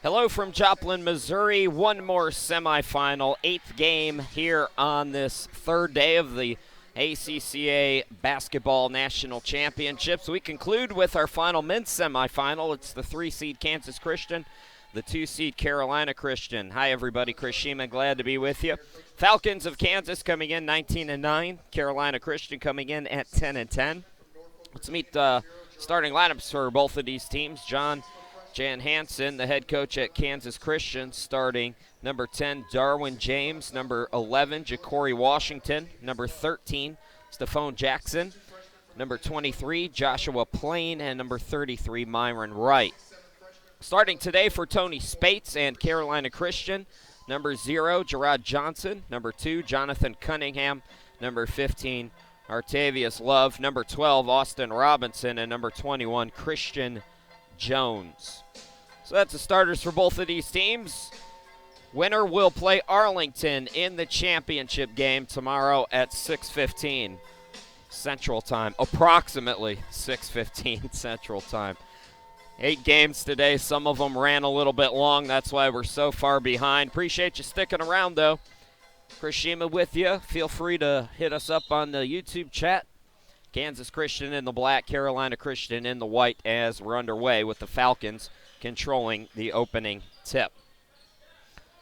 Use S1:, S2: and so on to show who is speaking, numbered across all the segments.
S1: Hello from Joplin, Missouri. One more semifinal, eighth game here on this third day of the ACCA Basketball National Championships. We conclude with our final men's semifinal. It's the 3-seed Kansas Christian, the 2-seed Carolina Christian. Hi, everybody. Chris Sheeman, glad to be with you. Falcons of Kansas coming in 19-9. Carolina Christian coming in at 10-10. Let's meet starting lineups for both of these teams. Jan Hansen, the head coach at Kansas Christian, starting number 10, Darwin James, number 11, Ja'Cory Washington, number 13, Stephone Jackson, number 23, Joshua Plain, and number 33, Myron Wright. Starting today for Tony Spates and Carolina Christian, number 0, Gerard Johnson, number 2, Jonathan Cunningham, number 15, Artavius Love, number 12, Austin Robinson, and number 21, Christian Jones. So that's the starters for both of these teams. Winner will play Arlington in the championship game tomorrow at 6:15 Central Time, approximately 6:15 Central Time. 8 games today. Some of them ran a little bit long. That's why we're so far behind. Appreciate you sticking around, though. Chris Shima with you. Feel free to hit us up on the YouTube chat. Kansas Christian in the black, Carolina Christian in the white as we're underway with the Falcons controlling the opening tip.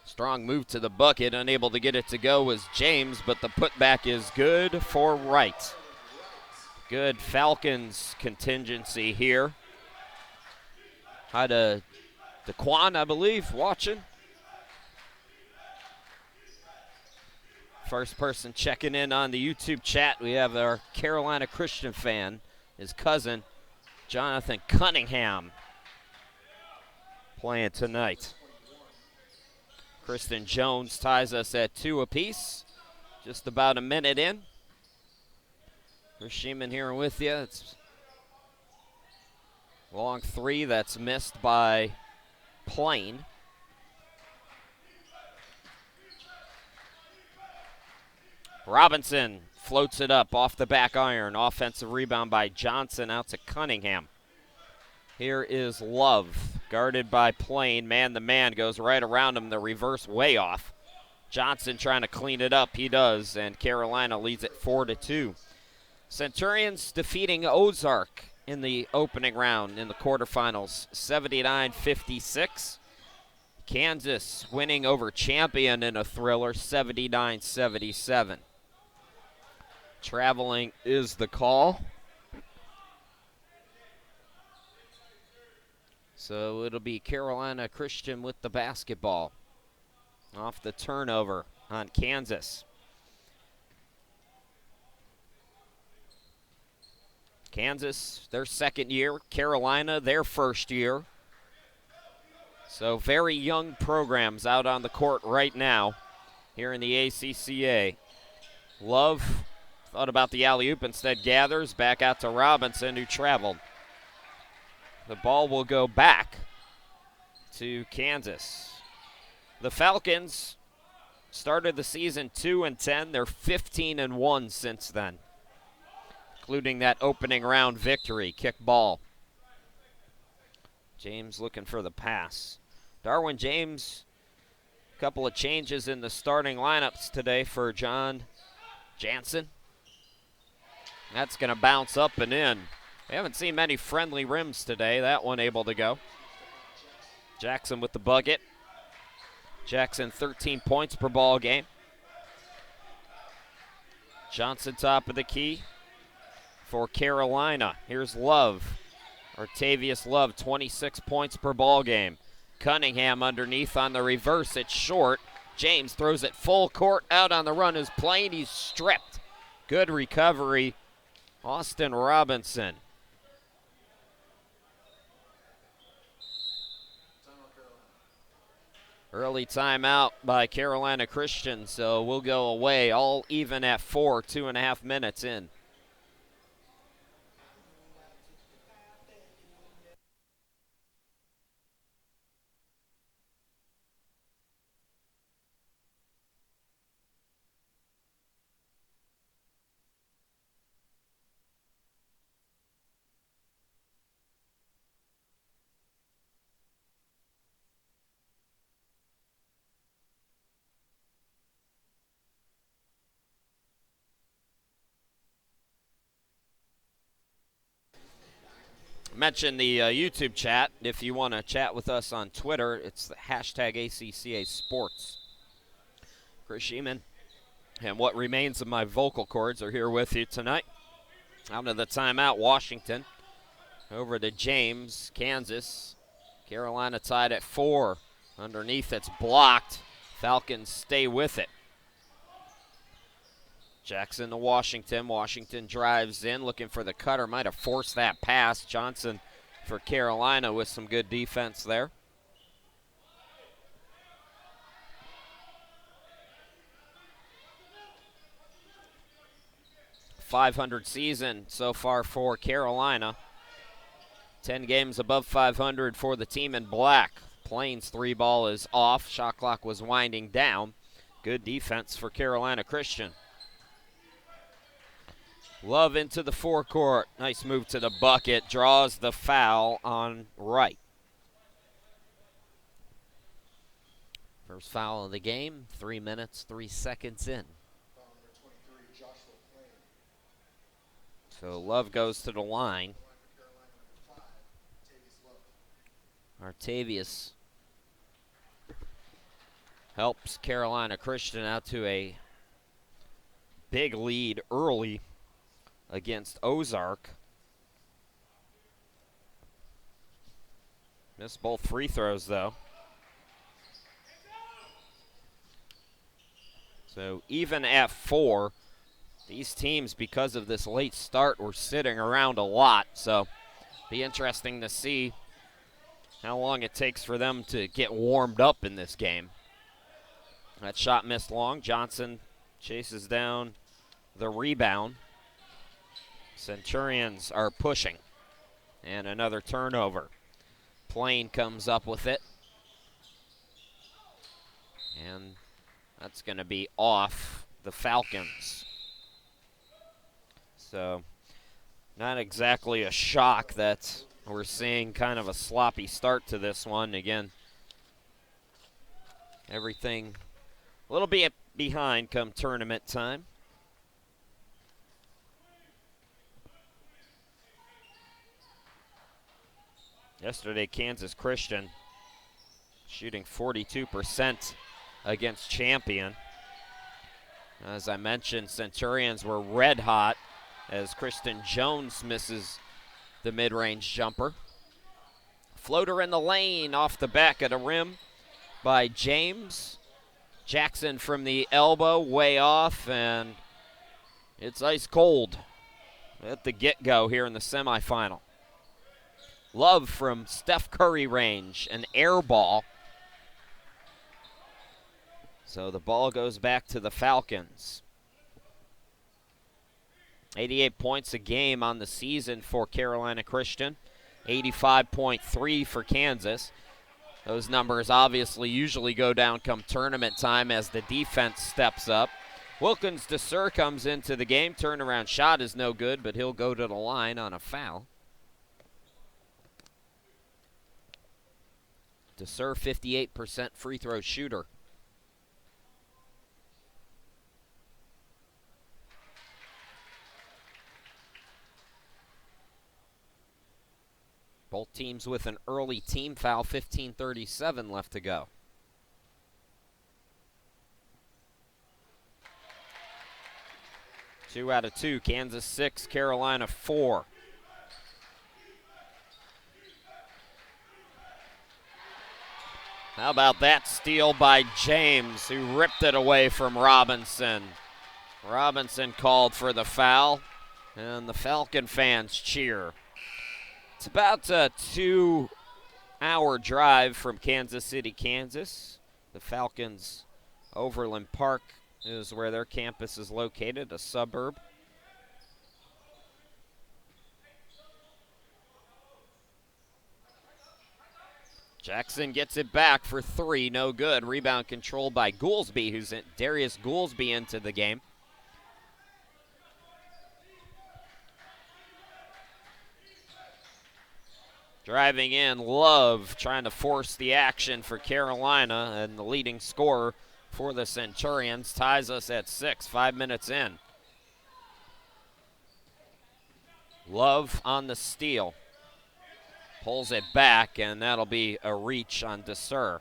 S1: Strong move to the bucket, unable to get it to go was James, but the putback is good for Wright. Good Falcons contingency here. Had a DeQuan, I believe, watching. First person checking in on the YouTube chat, we have our Carolina Christian fan, his cousin, Jonathan Cunningham, playing tonight. Kristen Jones ties us at 2 apiece, just about a minute in. Chris Sheeman here with you. It's long 3 that's missed by Plain. Robinson floats it up off the back iron. Offensive rebound by Johnson out to Cunningham. Here is Love, guarded by Plain. Man-to-man goes right around him. The reverse way off. Johnson trying to clean it up. He does, and Carolina leads it 4-2. Centurions defeating Ozark in the opening round in the quarterfinals, 79-56. Kansas winning over Champion in a thriller, 79-77. Traveling is the call. So it'll be Carolina Christian with the basketball off the turnover on Kansas. Kansas, their second year. Carolina, their first year. So very young programs out on the court right now here in the ACCA. Love thought about the alley-oop, instead gathers back out to Robinson, who traveled. The ball will go back to Kansas. The Falcons started the season 2-10. They're 15-1 since then, including that opening round victory. Kick ball. James looking for the pass. Darwin James, a couple of changes in the starting lineups today for John Jansen. That's going to bounce up and in. We haven't seen many friendly rims today. That one able to go. Jackson with the bucket. Jackson 13 points per ball game. Johnson top of the key for Carolina. Here's Love. Artavius Love, 26 points per ball game. Cunningham underneath on the reverse. It's short. James throws it full court. Out on the run is Plain. He's stripped. Good recovery. Austin Robinson. Early timeout by Carolina Christian, so we'll go away all even at 4, 2.5 minutes in. mention the YouTube chat. If you want to chat with us on Twitter, it's the hashtag ACCA Sports. Chris Sheeman and what remains of my vocal cords are here with you tonight. Out of the timeout, Washington over to James, Kansas. Carolina tied at 4. Underneath, it's blocked. Falcons stay with it. Jackson to Washington. Washington drives in, looking for the cutter. Might have forced that pass. Johnson for Carolina with some good defense there. .500 season so far for Carolina. 10 games above 500 for the team in black. Plains 3-ball is off. Shot clock was winding down. Good defense for Carolina Christian. Love into the forecourt. Nice move to the bucket. Draws the foul on Wright. First foul of the game. 3 minutes, 3 seconds in. So Love goes to the line. Artavius helps Carolina Christian out to a big lead early against Ozark. Missed both free throws, though. So even at 4, these teams, because of this late start, were sitting around a lot. So be interesting to see how long it takes for them to get warmed up in this game. That shot missed long. Johnson chases down the rebound. Centurions are pushing. And another turnover. Plain comes up with it. And that's going to be off the Falcons. So not exactly a shock that we're seeing kind of a sloppy start to this one. Again, everything a little bit behind come tournament time. Yesterday, Kansas Christian shooting 42% against Champion. As I mentioned, Centurions were red hot as Kristen Jones misses the mid-range jumper. Floater in the lane off the back of the rim by James. Jackson from the elbow, way off, and it's ice cold at the get-go here in the semifinal. Love from Steph Curry range, an air ball. So the ball goes back to the Falcons. 88 points a game on the season for Carolina Christian. 85.3 for Kansas. Those numbers obviously usually go down come tournament time as the defense steps up. Wilkins DeSur comes into the game. Turnaround shot is no good, but he'll go to the line on a foul. DeSur, 58% free throw shooter. Both teams with an early team foul, 15:37 left to go. Two out of two, Kansas 6, Carolina 4. How about that steal by James, who ripped it away from Robinson. Robinson called for the foul, and the Falcon fans cheer. It's about a 2-hour drive from Kansas City, Kansas. The Falcons' Overland Park is where their campus is located, a suburb. Jackson gets it back for 3, no good. Rebound controlled by Goolsby, who's in, Darius Goolsby into the game. Driving in, Love trying to force the action for Carolina, and the leading scorer for the Centurions ties us at 6, 5 minutes in. Love on the steal. Pulls it back, and that'll be a reach on DeSer.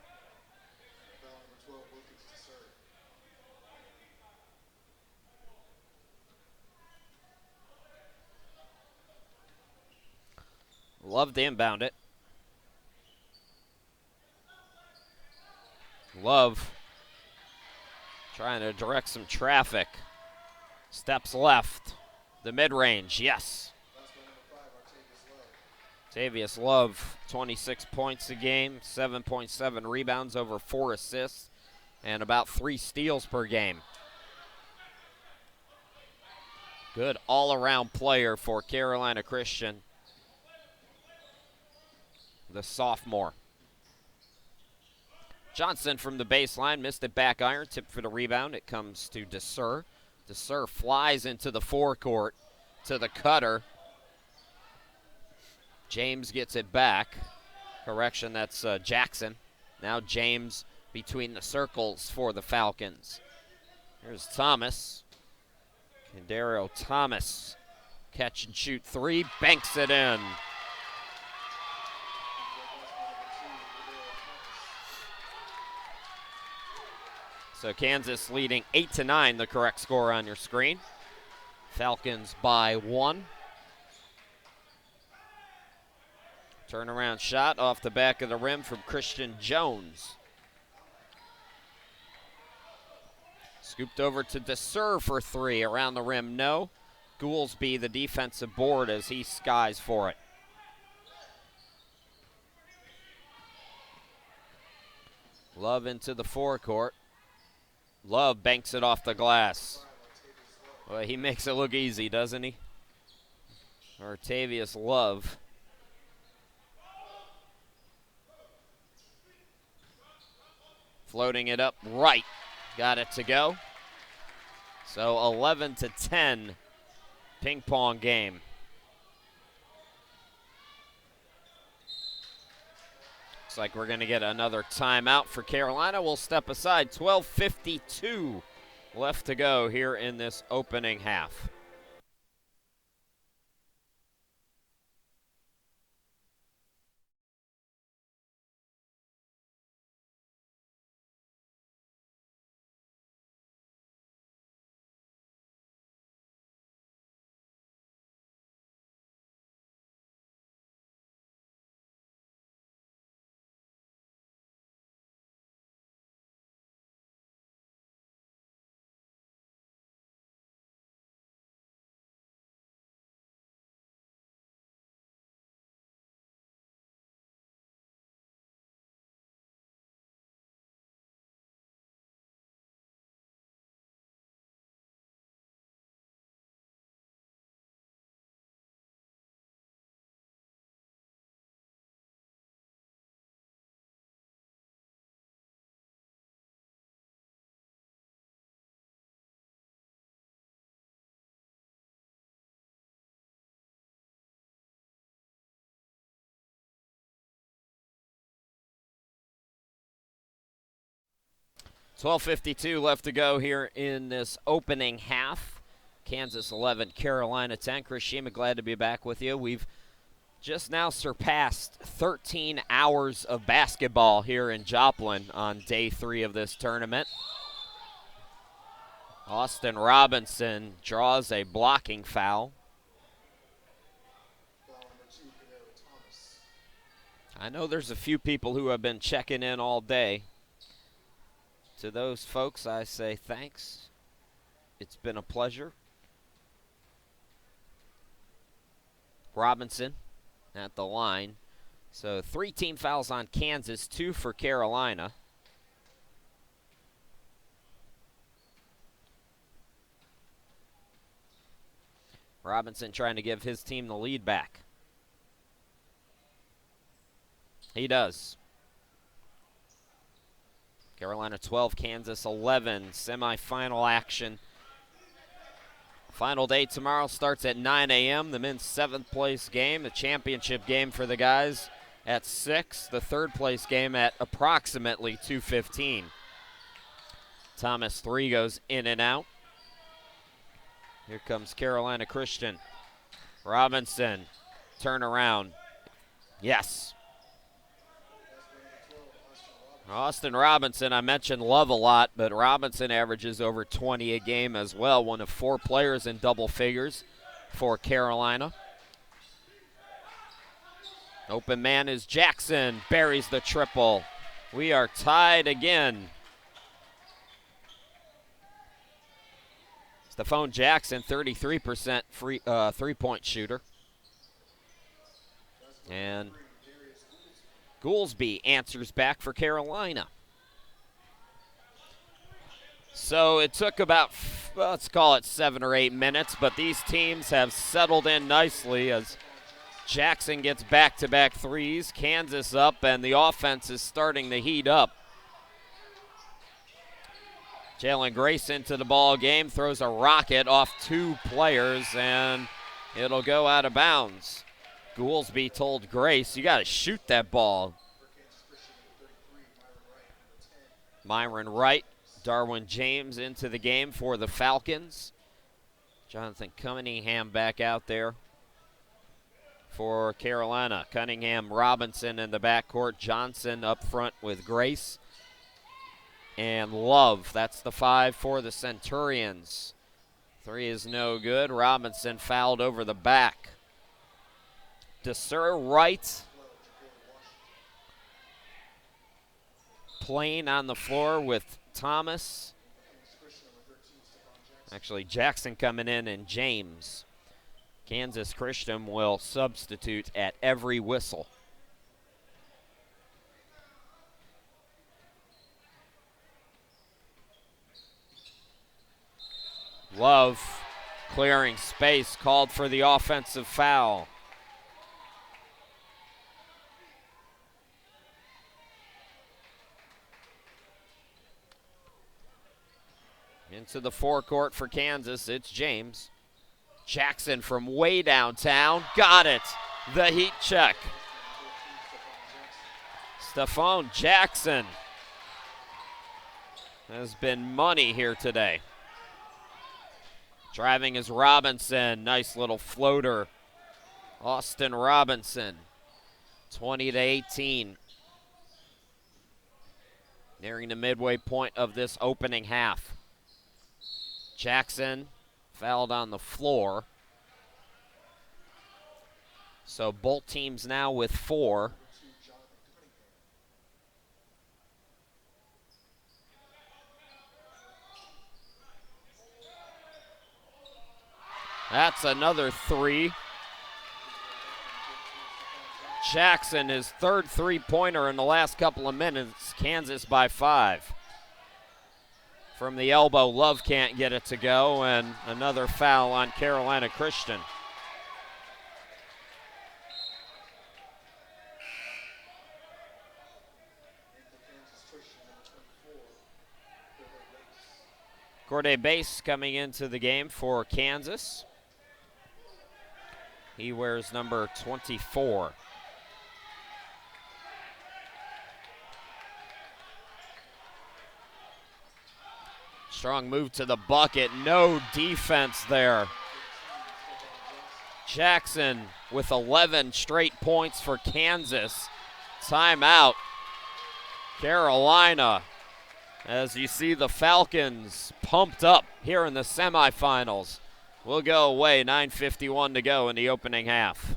S1: Love to inbound it. Love trying to direct some traffic. Steps left. The mid-range, yes. Tavius Love, 26 points a game, 7.7 rebounds, over 4 assists, and about 3 steals per game. Good all-around player for Carolina Christian, the sophomore. Johnson from the baseline, missed it back iron, tipped for the rebound. It comes to DeSer. DeSer flies into the forecourt to the cutter. James gets it back. Correction, that's Jackson. Now James between the circles for the Falcons. Here's Thomas. Kendario Thomas, catch and shoot three, banks it in. So Kansas leading 8-9, the correct score on your screen. Falcons by 1. Turnaround shot off the back of the rim from Christian Jones. Scooped over to DeSer for 3. Around the rim, no. Goolsby, the defensive board, as he skies for it. Love into the forecourt. Love banks it off the glass. Well, he makes it look easy, doesn't he? Artavius Love. Floating it up right. Got it to go. So 11-10 ping pong game. Looks like we're going to get another timeout for Carolina. We'll step aside. 12:52 left to go here in this opening half. $12:52 left to go here in this opening half. Kansas 11, Carolina 10. Chris Shima, glad to be back with you. We've just now surpassed 13 hours of basketball here in Joplin on day 3 of this tournament. Austin Robinson draws a blocking foul. I know there's a few people who have been checking in all day. To those folks, I say thanks. It's been a pleasure. Robinson at the line. So 3 team fouls on Kansas, 2 for Carolina. Robinson trying to give his team the lead back. He does. Carolina 12, Kansas 11, semifinal action. Final day tomorrow starts at 9 a.m. The men's 7th place game, the championship game for the guys at 6. The 3rd place game at approximately 2:15. Thomas 3 goes in and out. Here comes Carolina Christian. Robinson, turnaround. Yes. Austin Robinson, I mentioned Love a lot, but Robinson averages over 20 a game as well. One of 4 players in double figures for Carolina. Open man is Jackson, buries the triple. We are tied again. Stephon Jackson, 33% free three-point shooter. And Goolsby answers back for Carolina. So it took about, well, let's call it 7 or 8 minutes, but these teams have settled in nicely as Jackson gets back-to-back threes. Kansas up, and the offense is starting to heat up. Jalen Grace into the ball game, throws a rocket off 2 players, and it'll go out of bounds. Goolsby told Grace, you got to shoot that ball. Myron Wright, Darwin James into the game for the Falcons. Jonathan Cunningham back out there for Carolina. Cunningham, Robinson in the backcourt. Johnson up front with Grace. And Love, that's the 5 for the Centurions. 3 is no good. Robinson fouled over the back. DeSer Wright. Plain on the floor with Thomas. Actually, Jackson coming in and James. Kansas Christian will substitute at every whistle. Love clearing space, called for the offensive foul. Into the forecourt for Kansas, it's James. Jackson from way downtown, got it. The heat check. Stephon Jackson has been money here today. Driving is Robinson, nice little floater. Austin Robinson, 20-18. Nearing the midway point of this opening half. Jackson fouled on the floor. So both teams now with 4. That's another 3. Jackson, his 3rd three-pointer in the last couple of minutes. Kansas by 5. From the elbow, Love can't get it to go, and another foul on Carolina Christian. Corday Bass coming into the game for Kansas. He wears number 24. Strong move to the bucket. No defense there. Jackson with 11 straight points for Kansas. Timeout. Carolina. As you see the Falcons pumped up here in the semifinals. We'll go away, 9:51 to go in the opening half.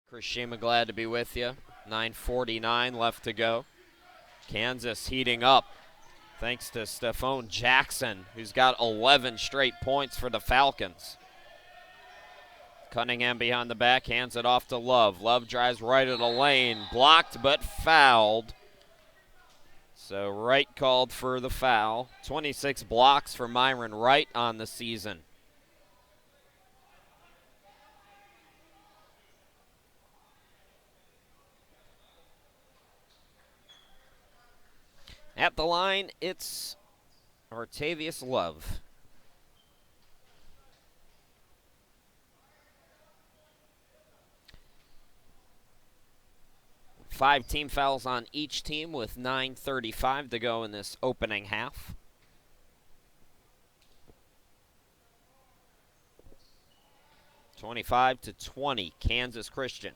S1: Chris Shima, glad to be with you. 9:49 left to go. Kansas heating up. thanks to Stephone Jackson, who's got 11 straight points for the Falcons. Cunningham behind the back, hands it off to Love. Love drives right of the lane, blocked but fouled. So Wright called for the foul. 26 blocks for Myron Wright on the season. At the line, it's Artavius Love. Five team fouls on each team with 9:35 to go in this opening half. (25-20), Kansas Christian.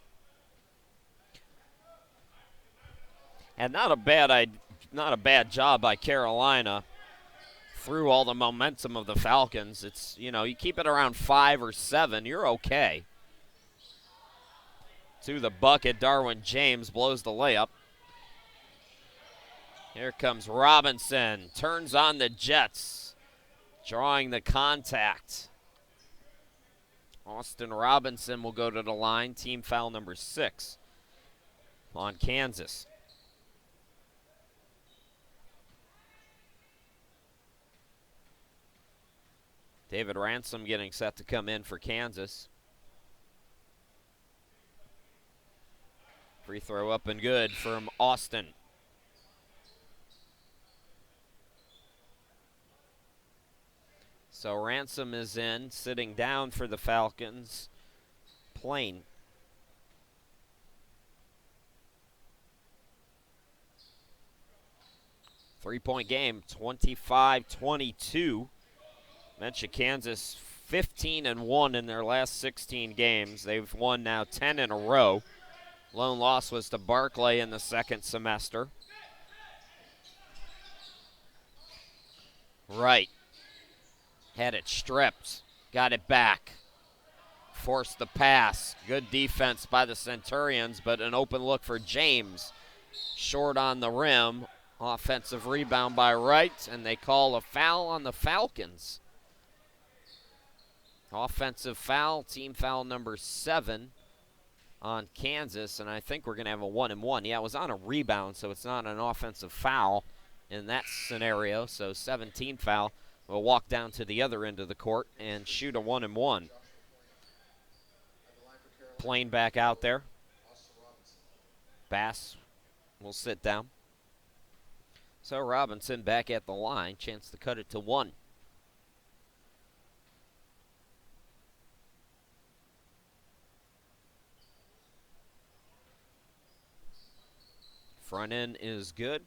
S1: And not a bad job by Carolina through all the momentum of the Falcons. It's, you keep it around 5 or 7, you're okay. To the bucket, Darwin James blows the layup. Here comes Robinson, turns on the Jets, drawing the contact. Austin Robinson will go to the line, team foul number 6 on Kansas. David Ransom getting set to come in for Kansas. Free throw up and good from Austin. So Ransom is in, sitting down for the Falcons. Plain. Three-point game, 25-22. Mentioned Kansas 15-1 in their last 16 games. They've won now 10 in a row. Lone loss was to Barclay in the second semester. Right. Had it stripped. Got it back. Forced the pass. Good defense by the Centurions, but an open look for James. Short on the rim. Offensive rebound by Wright, and they call a foul on the Falcons. Offensive foul, team foul number 7 on Kansas, and I think we're going to have a 1-and-1. Yeah, it was on a rebound, so it's not an offensive foul in that scenario. So 17 foul. We'll walk down to the other end of the court and shoot a 1-and-1. Plain back out there. Bass will sit down. So Robinson back at the line, chance to cut it to 1. Front end is good.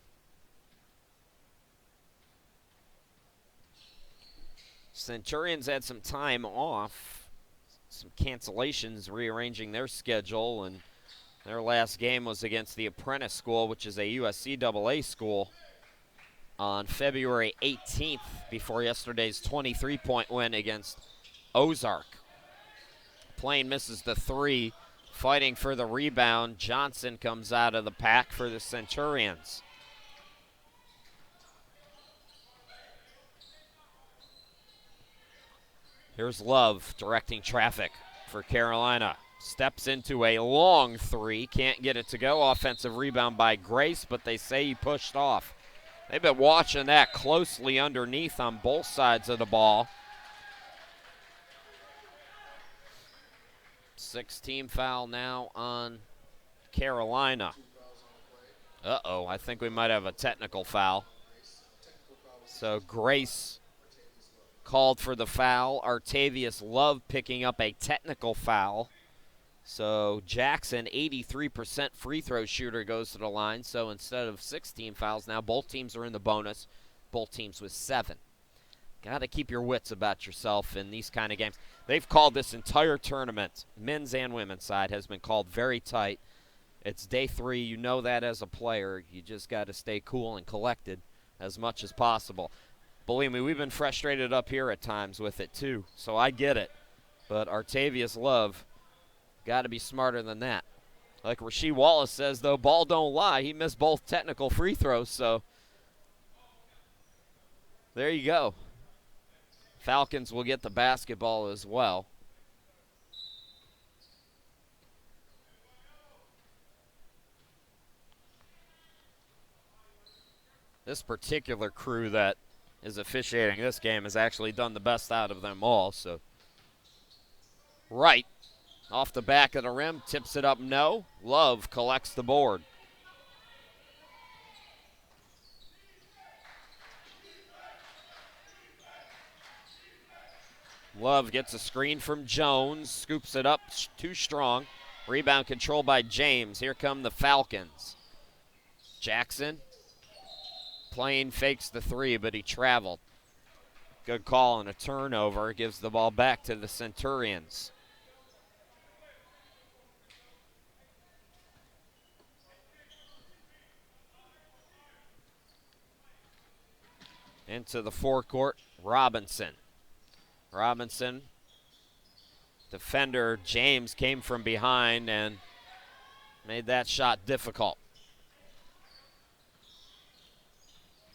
S1: Centurions had some time off, some cancellations, rearranging their schedule, and their last game was against the Apprentice School, which is a USCAA school, on February 18th before yesterday's 23-point win against Ozark. Plain misses the 3. Fighting for the rebound, Johnson comes out of the pack for the Centurions. Here's Love directing traffic for Carolina. Steps into a long 3, can't get it to go. Offensive rebound by Grace, but they say he pushed off. They've been watching that closely underneath on both sides of the ball. 6-team foul now on Carolina. Uh-oh, I think we might have a technical foul. So Grace called for the foul. Artavius Love picking up a technical foul. So Jackson, 83% free throw shooter, goes to the line. So instead of 16 fouls, now both teams are in the bonus. Both teams with 7. Got to keep your wits about yourself in these kind of games. They've called this entire tournament, men's and women's side, has been called very tight. It's day 3. You know that as a player. You just got to stay cool and collected as much as possible. Believe me, we've been frustrated up here at times with it too, so I get it. But Artavius Love got to be smarter than that. Like Rasheed Wallace says, though, ball don't lie. He missed both technical free throws, so There you go. Falcons will get the basketball as well. This particular crew that is officiating this game has actually done the best out of them all. So, Wright off the back of the rim, tips it up, no. Love collects the board. Love gets a screen from Jones, scoops it up too strong. Rebound control by James. Here come the Falcons. Jackson playing fakes the three, but he traveled. Good call and a turnover. Gives the ball back to the Centurions. Into the forecourt, Robinson. Robinson, defender James came from behind and made that shot difficult.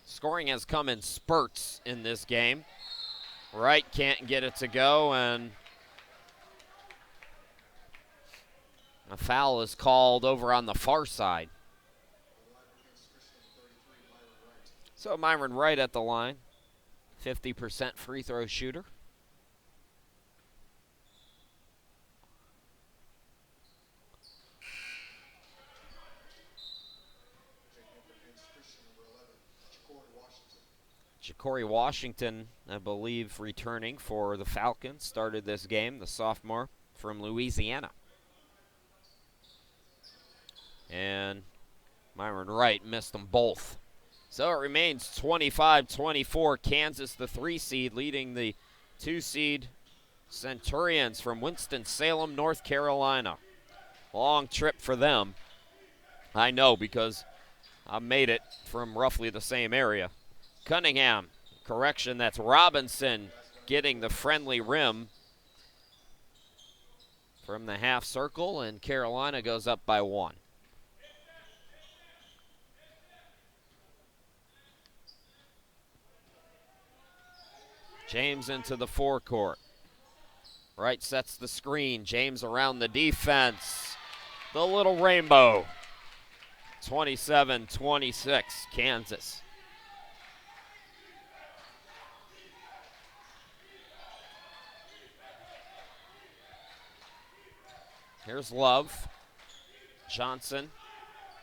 S1: Scoring has come in spurts in this game. Wright can't get it to go, and a foul is called over on the far side. So Myron Wright at the line, 50% free throw shooter. Ja'Cory Washington, I believe, returning for the Falcons, started this game, the sophomore from Louisiana. And Myron Wright missed them both. So it remains 25-24. Kansas, the 3 seed, leading the 2 seed Centurions from Winston-Salem, North Carolina. Long trip for them. I know, because I made it from roughly the same area. Cunningham, correction, that's Robinson getting the friendly rim from the half circle, and Carolina goes up by 1. James into the forecourt. Wright sets the screen. James around the defense. The little rainbow. 27-26, Kansas. Here's Love. Johnson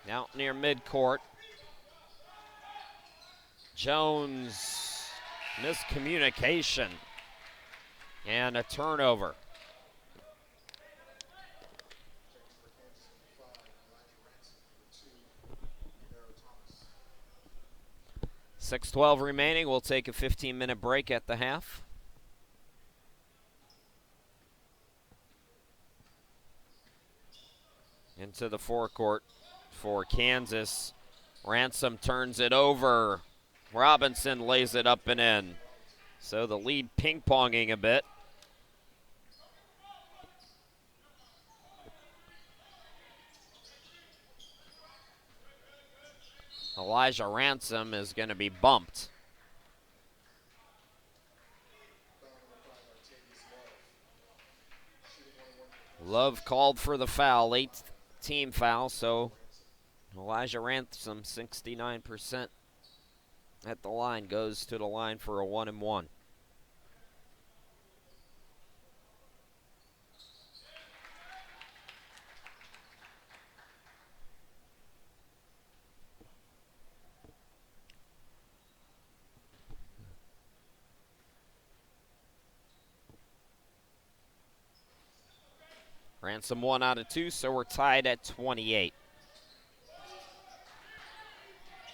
S1: out near midcourt. Jones, miscommunication, and a turnover. .6:12 remaining. We'll take a 15-minute break at the half. Into the forecourt for Kansas. Ransom turns it over. Robinson lays it up and in. So the lead ping-ponging a bit. Elijah Ransom is going to be bumped. Love called for the foul, 8th team foul, so Elijah Ransom, 69% at the line, goes to the line for a 1-and-1. Ransom 1 out of 2, so we're tied at 28.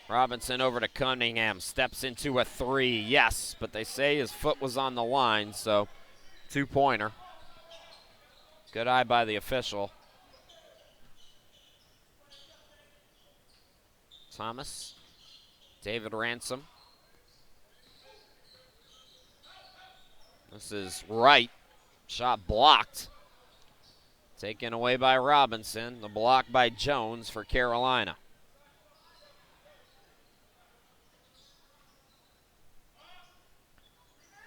S1: Robinson over to Cunningham, steps into a 3, yes, but they say his foot was on the line, so 2-pointer. Good eye by the official. Thomas, David Ransom. This is Wright, shot blocked. Taken away by Robinson, the block by Jones for Carolina.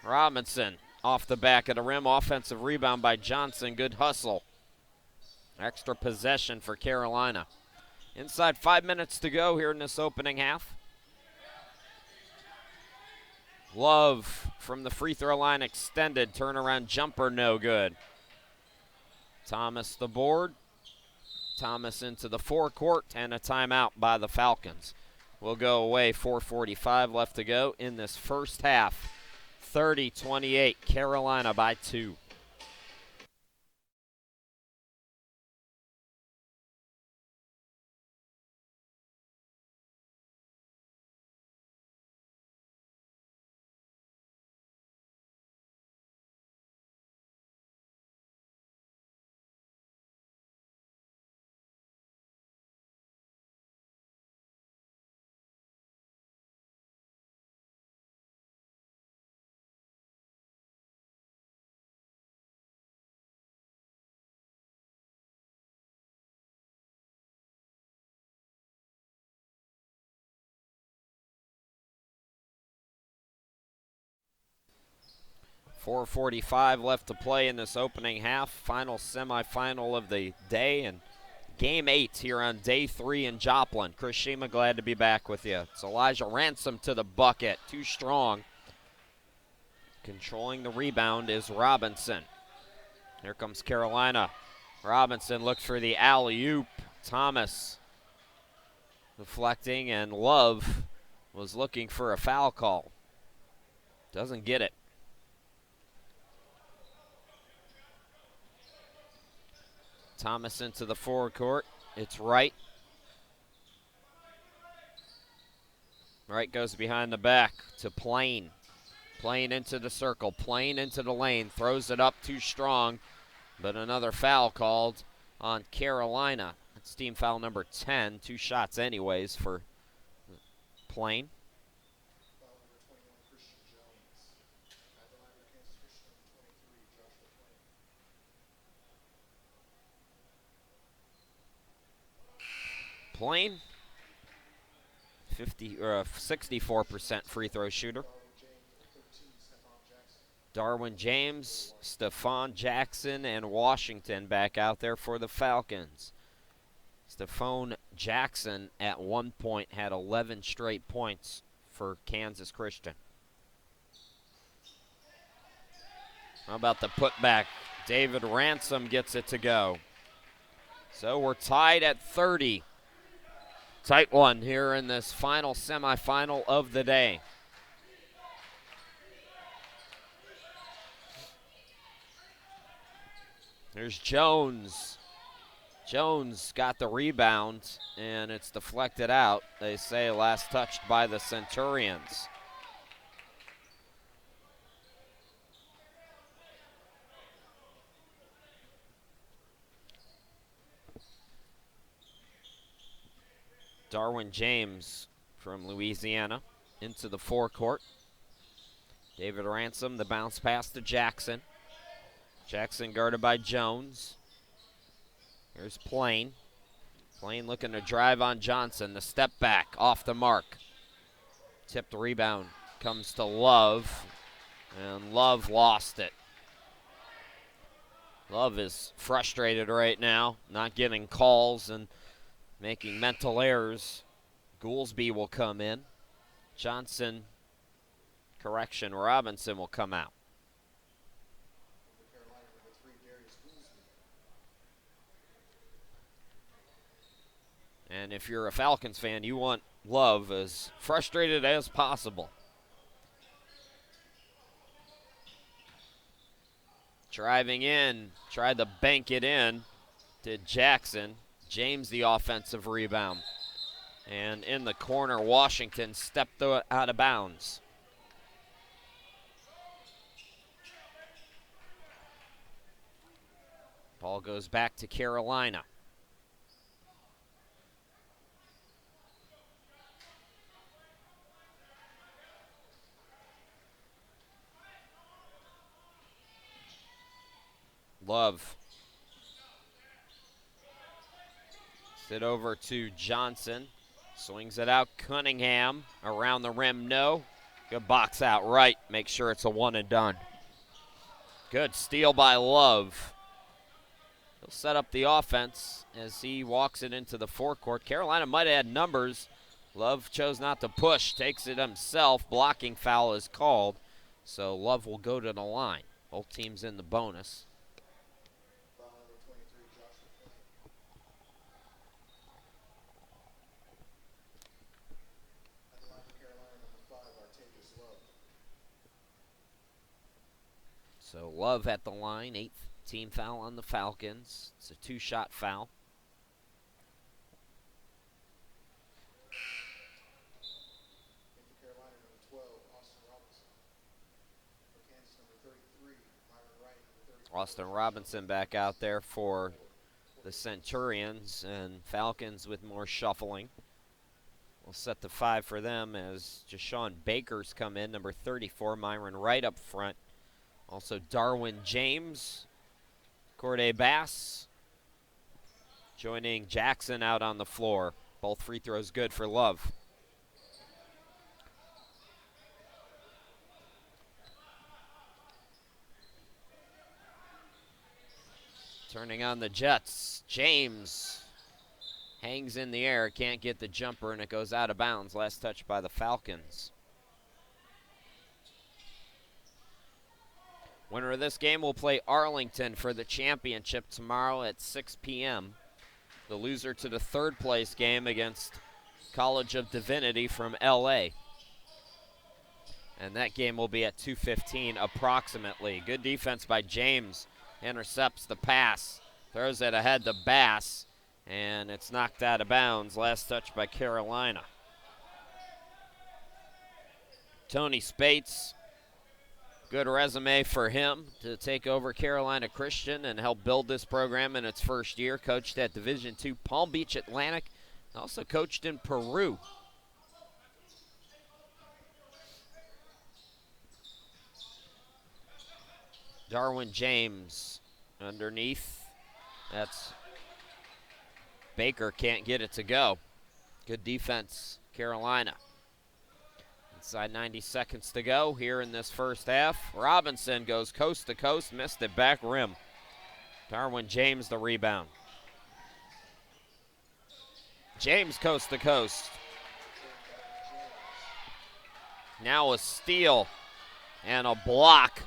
S1: Robinson off the back of the rim. Offensive rebound by Johnson. Good hustle. Extra possession for Carolina. Inside 5 minutes to go here in this opening half. Love from the free throw line extended. Turnaround jumper, no good. Thomas the board. Thomas into the forecourt and a timeout by the Falcons. We'll go away. 4:45 left to go in this first half. 30-28, Carolina by 2. .445 left to play in this opening half. Final semifinal of the day and game 8 here on day 3 in Joplin. Chris Shima, glad to be back with you. It's Elijah Ransom to the bucket. Too strong. Controlling the rebound is Robinson. Here comes Carolina. Robinson looks for the alley-oop. Thomas deflecting, and Love was looking for a foul call. Doesn't get it. Thomas into the forecourt. It's Wright. Wright goes behind the back to Plain. Plain into the circle. Plain into the lane. Throws it up too strong. But another foul called on Carolina. It's team foul number 10. 2 shots anyways for Plain. Plain, 64% free throw shooter. Darwin James, Stephon Jackson, and Washington back out there for the Falcons. Stephon Jackson at one point had 11 straight points for Kansas Christian. How about the putback? David Ransom gets it to go. So we're tied at 30. Tight one here in this final semifinal of the day. There's Jones. Jones got the rebound, and it's deflected out. They say last touched by the Centurions. Darwin James from Louisiana into the forecourt. David Ransom, the bounce pass to Jackson. Jackson guarded by Jones. Here's Plain. Plain looking to drive on Johnson. The step back off the mark. Tipped rebound comes to Love, and Love lost it. Love is frustrated right now, not getting calls and making mental errors. Goolsby will come in. Johnson, correction, Robinson will come out. And if you're a Falcons fan, you want Love as frustrated as possible. Driving in, tried to bank it in, did Jackson. James the offensive rebound. And in the corner, Washington stepped out of bounds. Ball goes back to Carolina. Love. Sit over to Johnson. Swings it out. Cunningham around the rim. No. Good box out right. Make sure it's a one and done. Good steal by Love. He'll set up the offense as he walks it into the forecourt. Carolina might have had numbers. Love chose not to push, takes it himself. Blocking foul is called, so Love will go to the line. Both teams in the bonus. So Love at the line, 8th team foul on the Falcons. It's a 2-shot foul. Austin Robinson back out there for the Centurions, and Falcons with more shuffling. We'll set the 5 for them as Jashawn Baker's come in, number 34, Myron Wright up front. Also Darwin James, Corday Bass, joining Jackson out on the floor. Both free throws good for Love. Turning on the Jets, James hangs in the air, can't get the jumper, and it goes out of bounds. Last touch by the Falcons. Winner of this game will play Arlington for the championship tomorrow at 6 p.m. The loser to the third place game against College of Divinity from LA. And that game will be at 2:15 approximately. Good defense by James. Intercepts the pass, throws it ahead to Bass, and it's knocked out of bounds. Last touch by Carolina. Tony Spates, good resume for him to take over Carolina Christian and help build this program in its first year. Coached at Division II Palm Beach Atlantic, also coached in Peru. Darwin James underneath. That's Baker, can't get it to go. Good defense, Carolina. Inside 90 seconds to go here in this first half. Robinson goes coast to coast, missed it back rim. Darwin James the rebound. James coast to coast. Now a steal and a block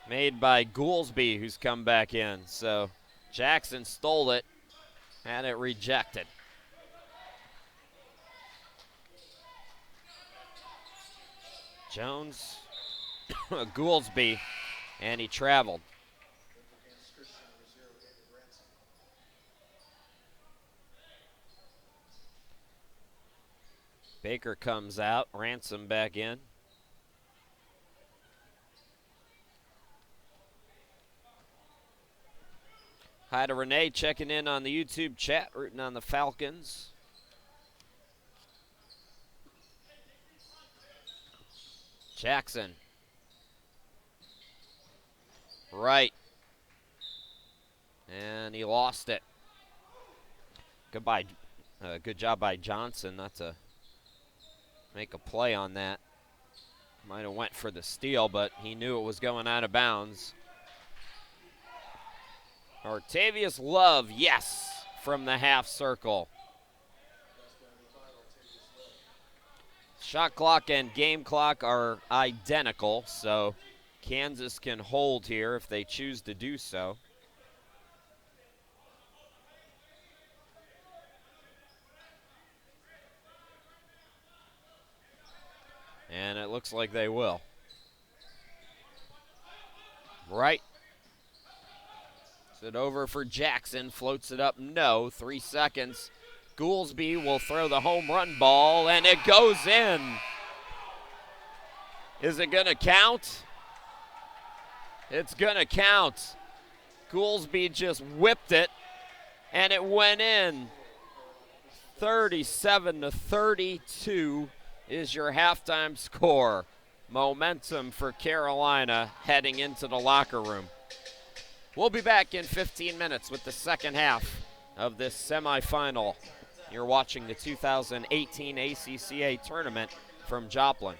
S1: made by Goolsby, who's come back in. So Jackson stole it, had it rejected. Jones, Goolsby, and he traveled. Baker comes out, Ransom back in. Hi to Renee checking in on the YouTube chat, rooting on the Falcons. Jackson. Right. And he lost it. Good job by Johnson not to make a play on that. Might have went for the steal, but he knew it was going out of bounds. Artavius Love, yes, from the half circle. Shot clock and game clock are identical, so Kansas can hold here if they choose to do so. And it looks like they will. Right. Is it over for Jackson? Floats it up, no. 3 seconds. Goolsby will throw the home run ball, and it goes in. Is it going to count? It's going to count. Goolsby just whipped it, and it went in. 37-32 is your halftime score. Momentum for Carolina heading into the locker room. We'll be back in 15 minutes with the second half of this semifinal. You're watching the 2018 ACCA tournament from Joplin.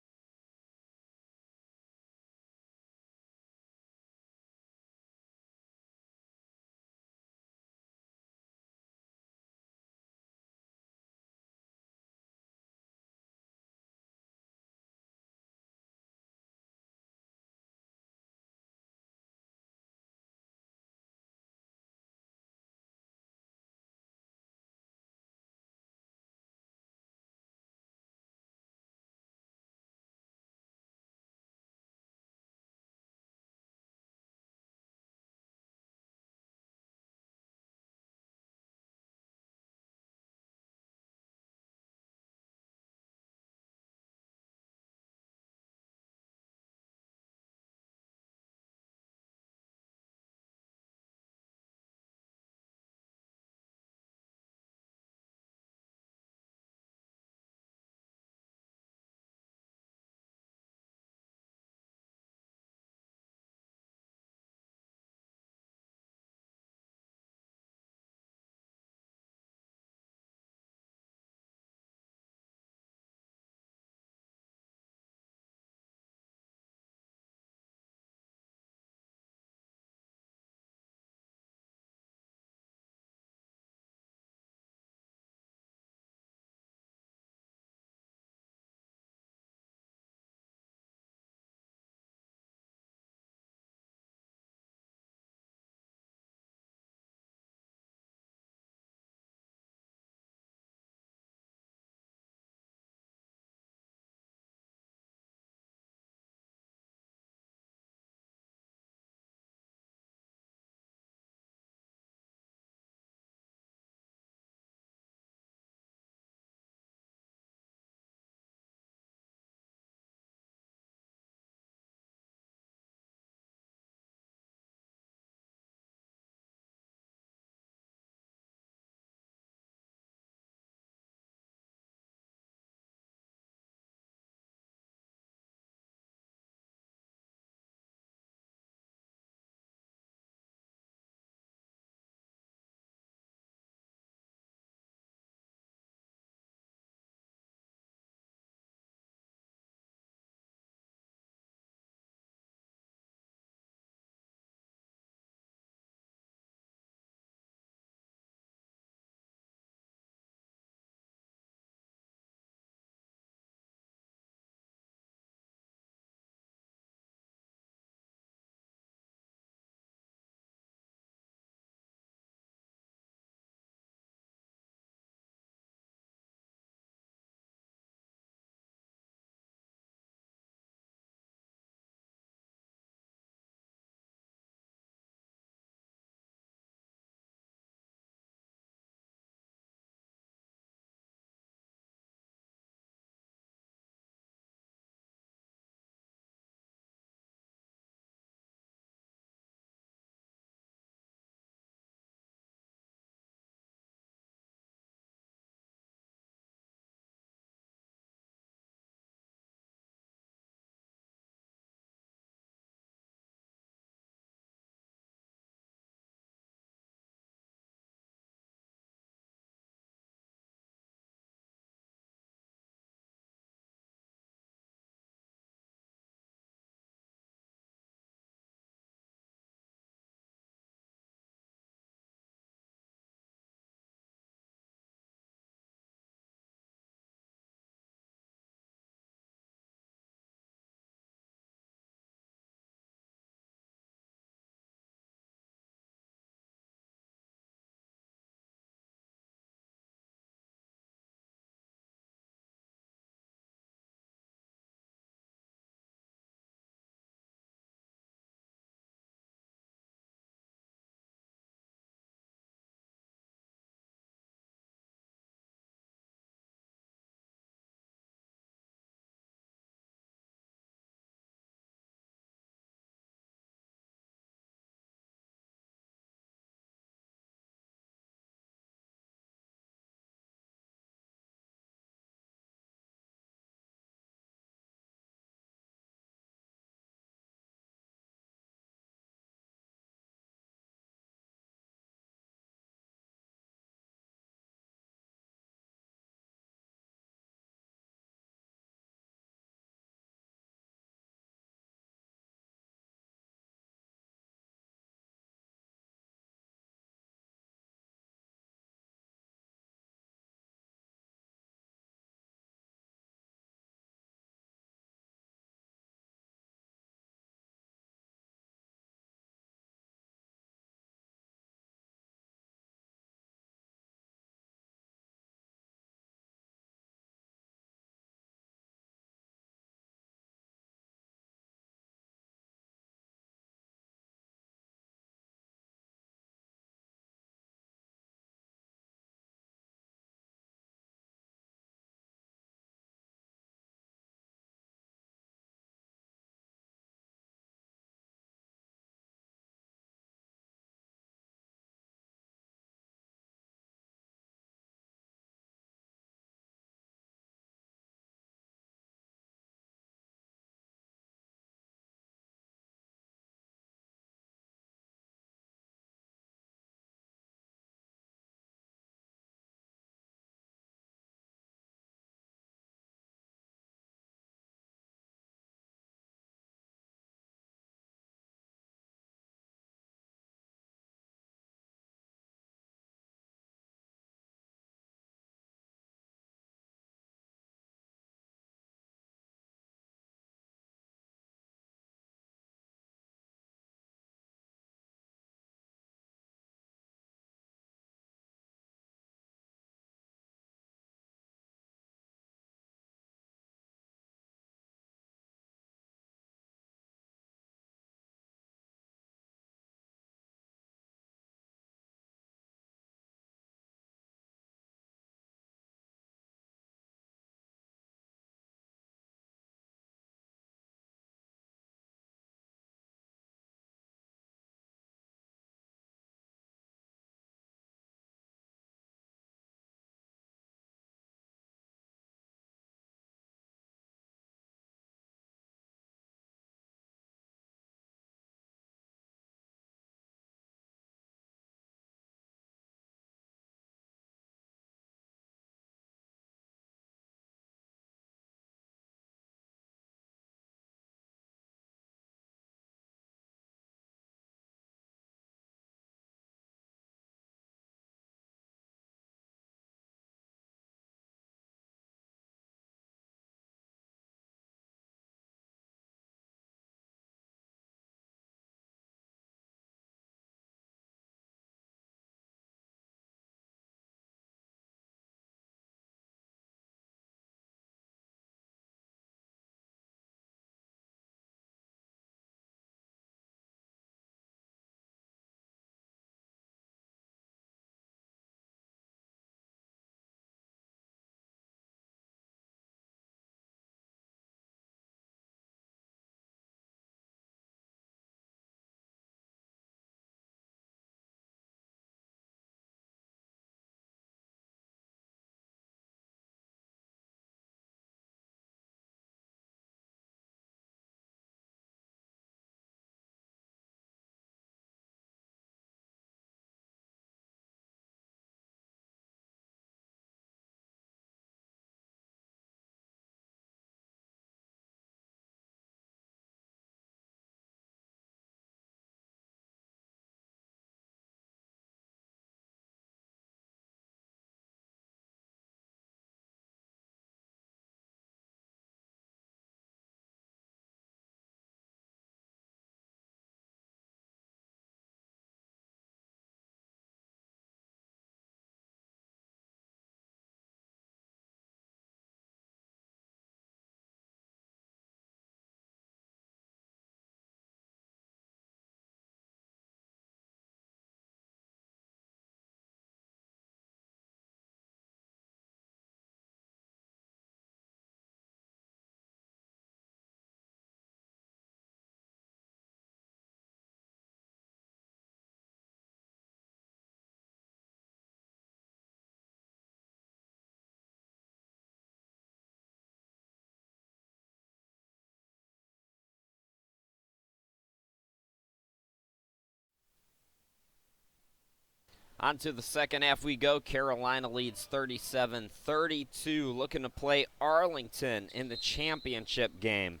S1: On to the second half we go. Carolina leads 37-32, looking to play Arlington in the championship game.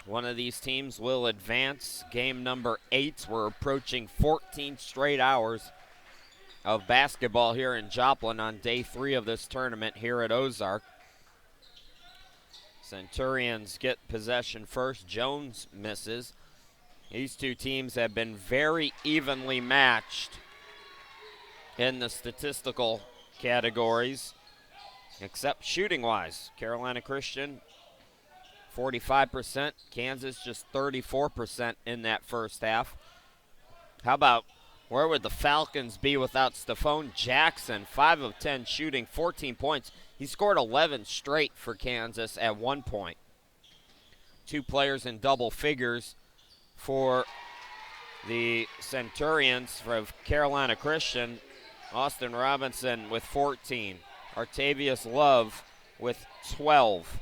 S1: One of these teams will advance. Game number 8. We're approaching 14 straight hours of basketball here in Joplin on day 3 of this tournament here at Ozark. Centurions get possession first. Jones misses. These two teams have been very evenly matched in the statistical categories, except shooting-wise. Carolina Christian, 45%. Kansas just 34% in that first half. How about where would the Falcons be without Stephone Jackson? 5 of 10 shooting, 14 points. He scored 11 straight for Kansas at one point. 2 players in double figures for the Centurions. For Carolina Christian, Austin Robinson with 14. Artavius Love with 12.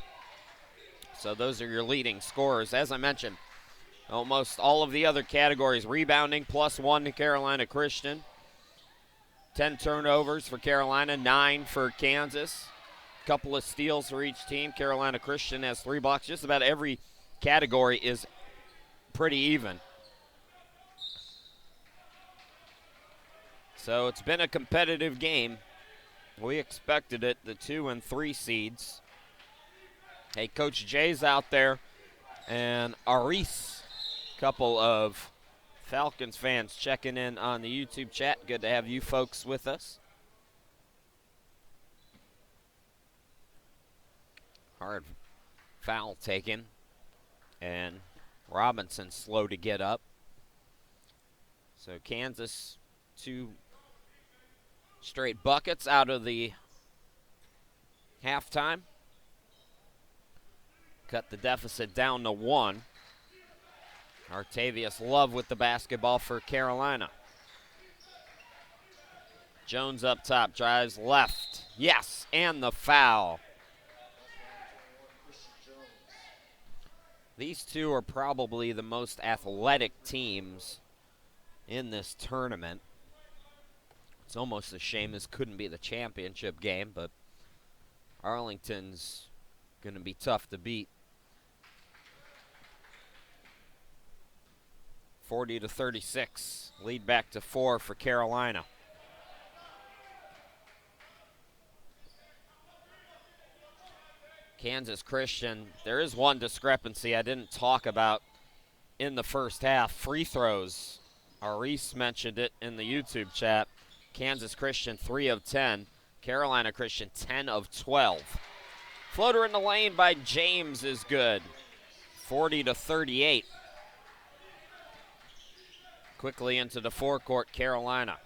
S1: So those are your leading scorers. As I mentioned, almost all of the other categories, rebounding +1 to Carolina Christian. 10 turnovers for Carolina, 9 for Kansas. Couple of steals for each team. Carolina Christian has 3 blocks. Just about every category is pretty even. So it's been a competitive game. We expected it, the 2 and 3 seeds. Hey, Coach Jay's out there, and Aris, couple of Falcons fans checking in on the YouTube chat. Good to have you folks with us. Hard foul taken, and Robinson slow to get up. So Kansas 2 straight buckets out of the halftime. Cut the deficit down to 1. Artavius Love with the basketball for Carolina. Jones up top, drives left. Yes, and the foul. These two are probably the most athletic teams in this tournament. It's almost a shame this couldn't be the championship game, but Arlington's going to be tough to beat. 40-36, lead back to 4 for Carolina. Kansas Christian, there is one discrepancy I didn't talk about in the first half. Free throws. Aris mentioned it in the YouTube chat. Kansas Christian 3 of 10. Carolina Christian 10 of 12. Floater in the lane by James is good. 40-38. Quickly into the forecourt, Carolina.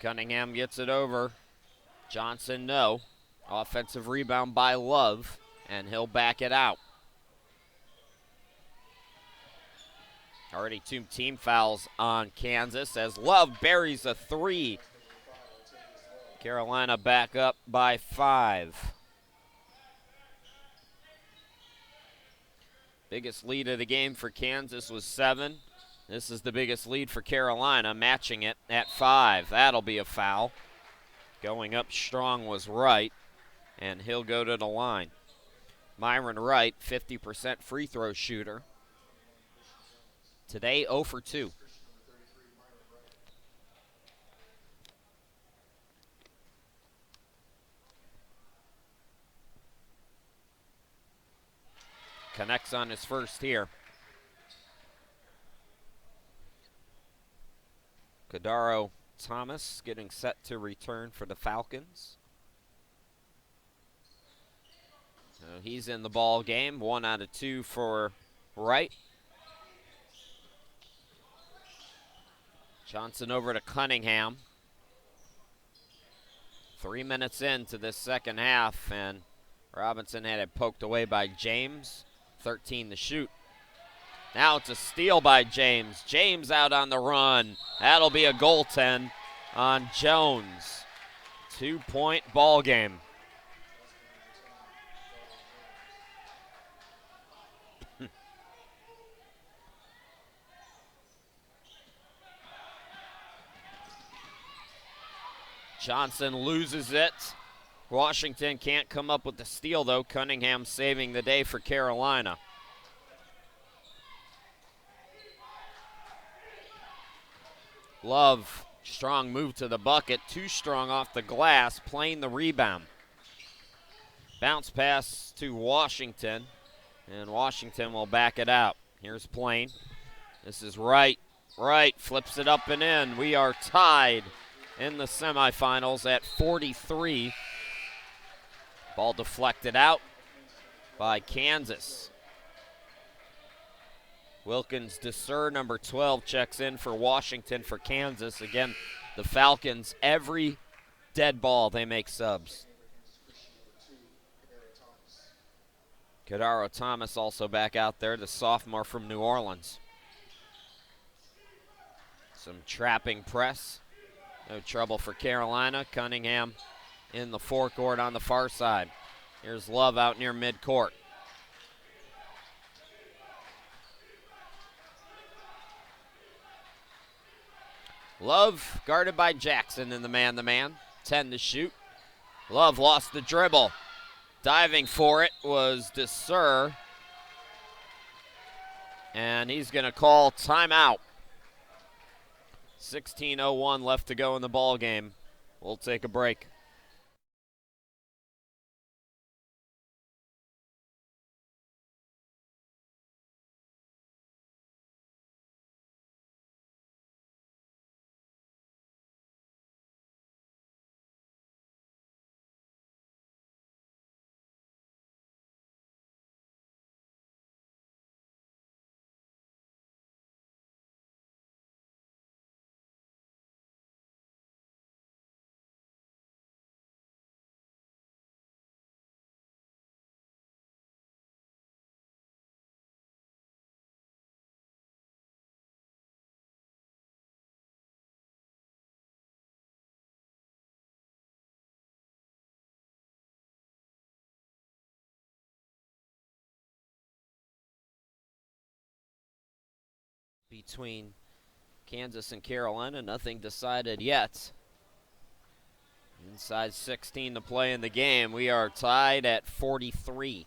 S1: Cunningham gets it over. Johnson, no. Offensive rebound by Love, and he'll back it out. Already 2 team fouls on Kansas as Love buries a 3. Carolina back up by 5. Biggest lead of the game for Kansas was 7. This is the biggest lead for Carolina, matching it at 5. That'll be a foul. Going up strong was Wright, and he'll go to the line. Myron Wright, 50% free throw shooter. Today, 0 for 2. Connects on his first here. Kadaro Thomas getting set to return for the Falcons. So he's in the ball game. 1 out of 2 for Wright. Johnson over to Cunningham. 3 minutes into this second half, and Robinson had it poked away by James. 13 to shoot. Now it's a steal by James. James out on the run. That'll be a goaltend on Jones. 2-point ball game. Johnson loses it. Washington can't come up with the steal, though. Cunningham saving the day for Carolina. Love, strong move to the bucket. Too strong off the glass, playing the rebound. Bounce pass to Washington, and Washington will back it out. Here's Plain. This is right, flips it up and in. We are tied in the semifinals at 43. Ball deflected out by Kansas. Wilkins DeSer, number 12, checks in for Washington for Kansas. Again, the Falcons, every dead ball, they make subs. Kadaro Thomas also back out there, the sophomore from New Orleans. Some trapping press. No trouble for Carolina. Cunningham in the forecourt on the far side. Here's Love out near midcourt. Love guarded by Jackson in the man-to-man. 10 to shoot. Love lost the dribble. Diving for it was DeSer. And he's going to call timeout. 16:01 left to go in the ball game. We'll take a break. Between Kansas and Carolina, nothing decided yet. Inside 16 to play in the game. We are tied at 43.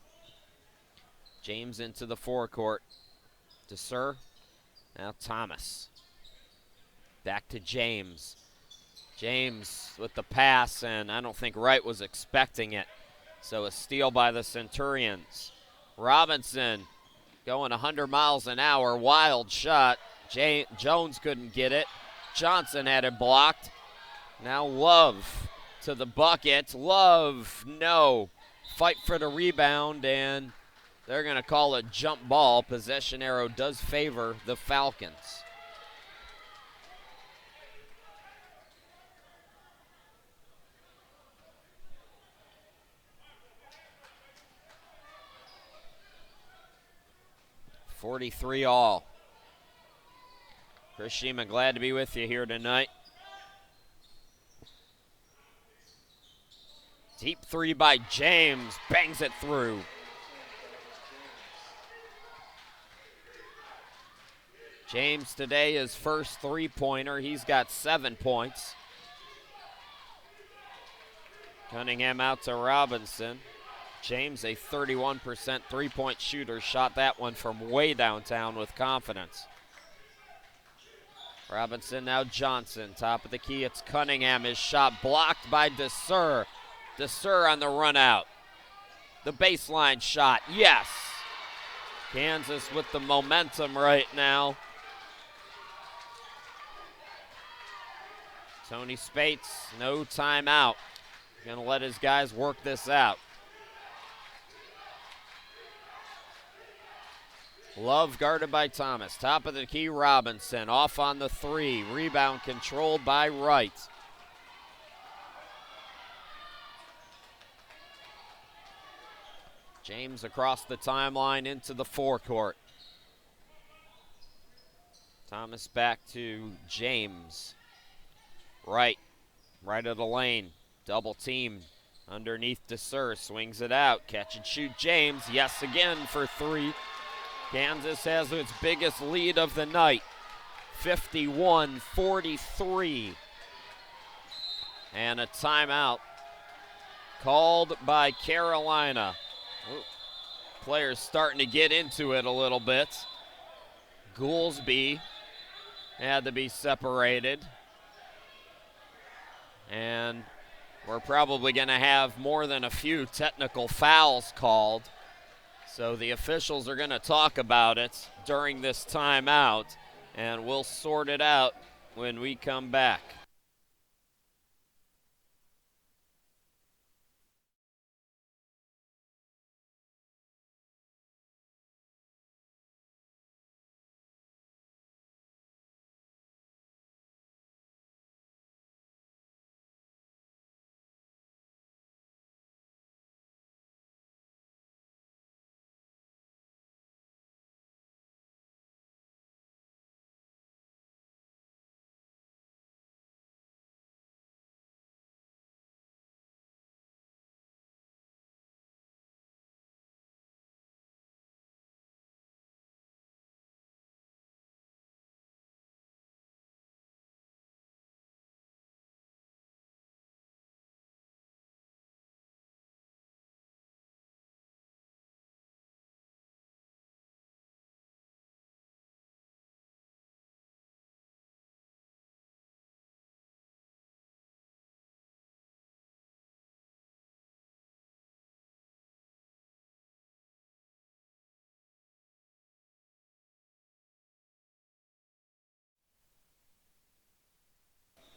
S1: James into the forecourt. DeSer. Now Thomas. Back to James. James with the pass, and I don't think Wright was expecting it. So a steal by the Centurions. Robinson going 100 miles an hour, wild shot. Jones couldn't get it. Johnson had it blocked. Now Love to the bucket. Love, no. Fight for the rebound, and they're going to call a jump ball. Possession arrow does favor the Falcons. .43 all. Chris Sheeman, glad to be with you here tonight. Deep three by James, bangs it through. James today his first three-pointer. He's got 7 points. Cunningham out to Robinson. James, a 31% three-point shooter, shot that one from way downtown with confidence. Robinson, now Johnson, top of the key. It's Cunningham. His shot blocked by DeSer. DeSer on the run out. The baseline shot, yes. Kansas with the momentum right now. Tony Spates, no timeout. Gonna let his guys work this out. Love guarded by Thomas. Top of the key, Robinson. Off on the three. Rebound controlled by Wright. James across the timeline into the forecourt. Thomas back to James. Right of the lane. Double team underneath DeSer. Swings it out. Catch and shoot James. Yes again for three. Kansas has its biggest lead of the night, 51-43. And a timeout called by Carolina. Ooh, players starting to get into it a little bit. Goolsby had to be separated. And we're probably going to have more than a few technical fouls called. So the officials are going to talk about it during this timeout, and we'll sort it out when we come back.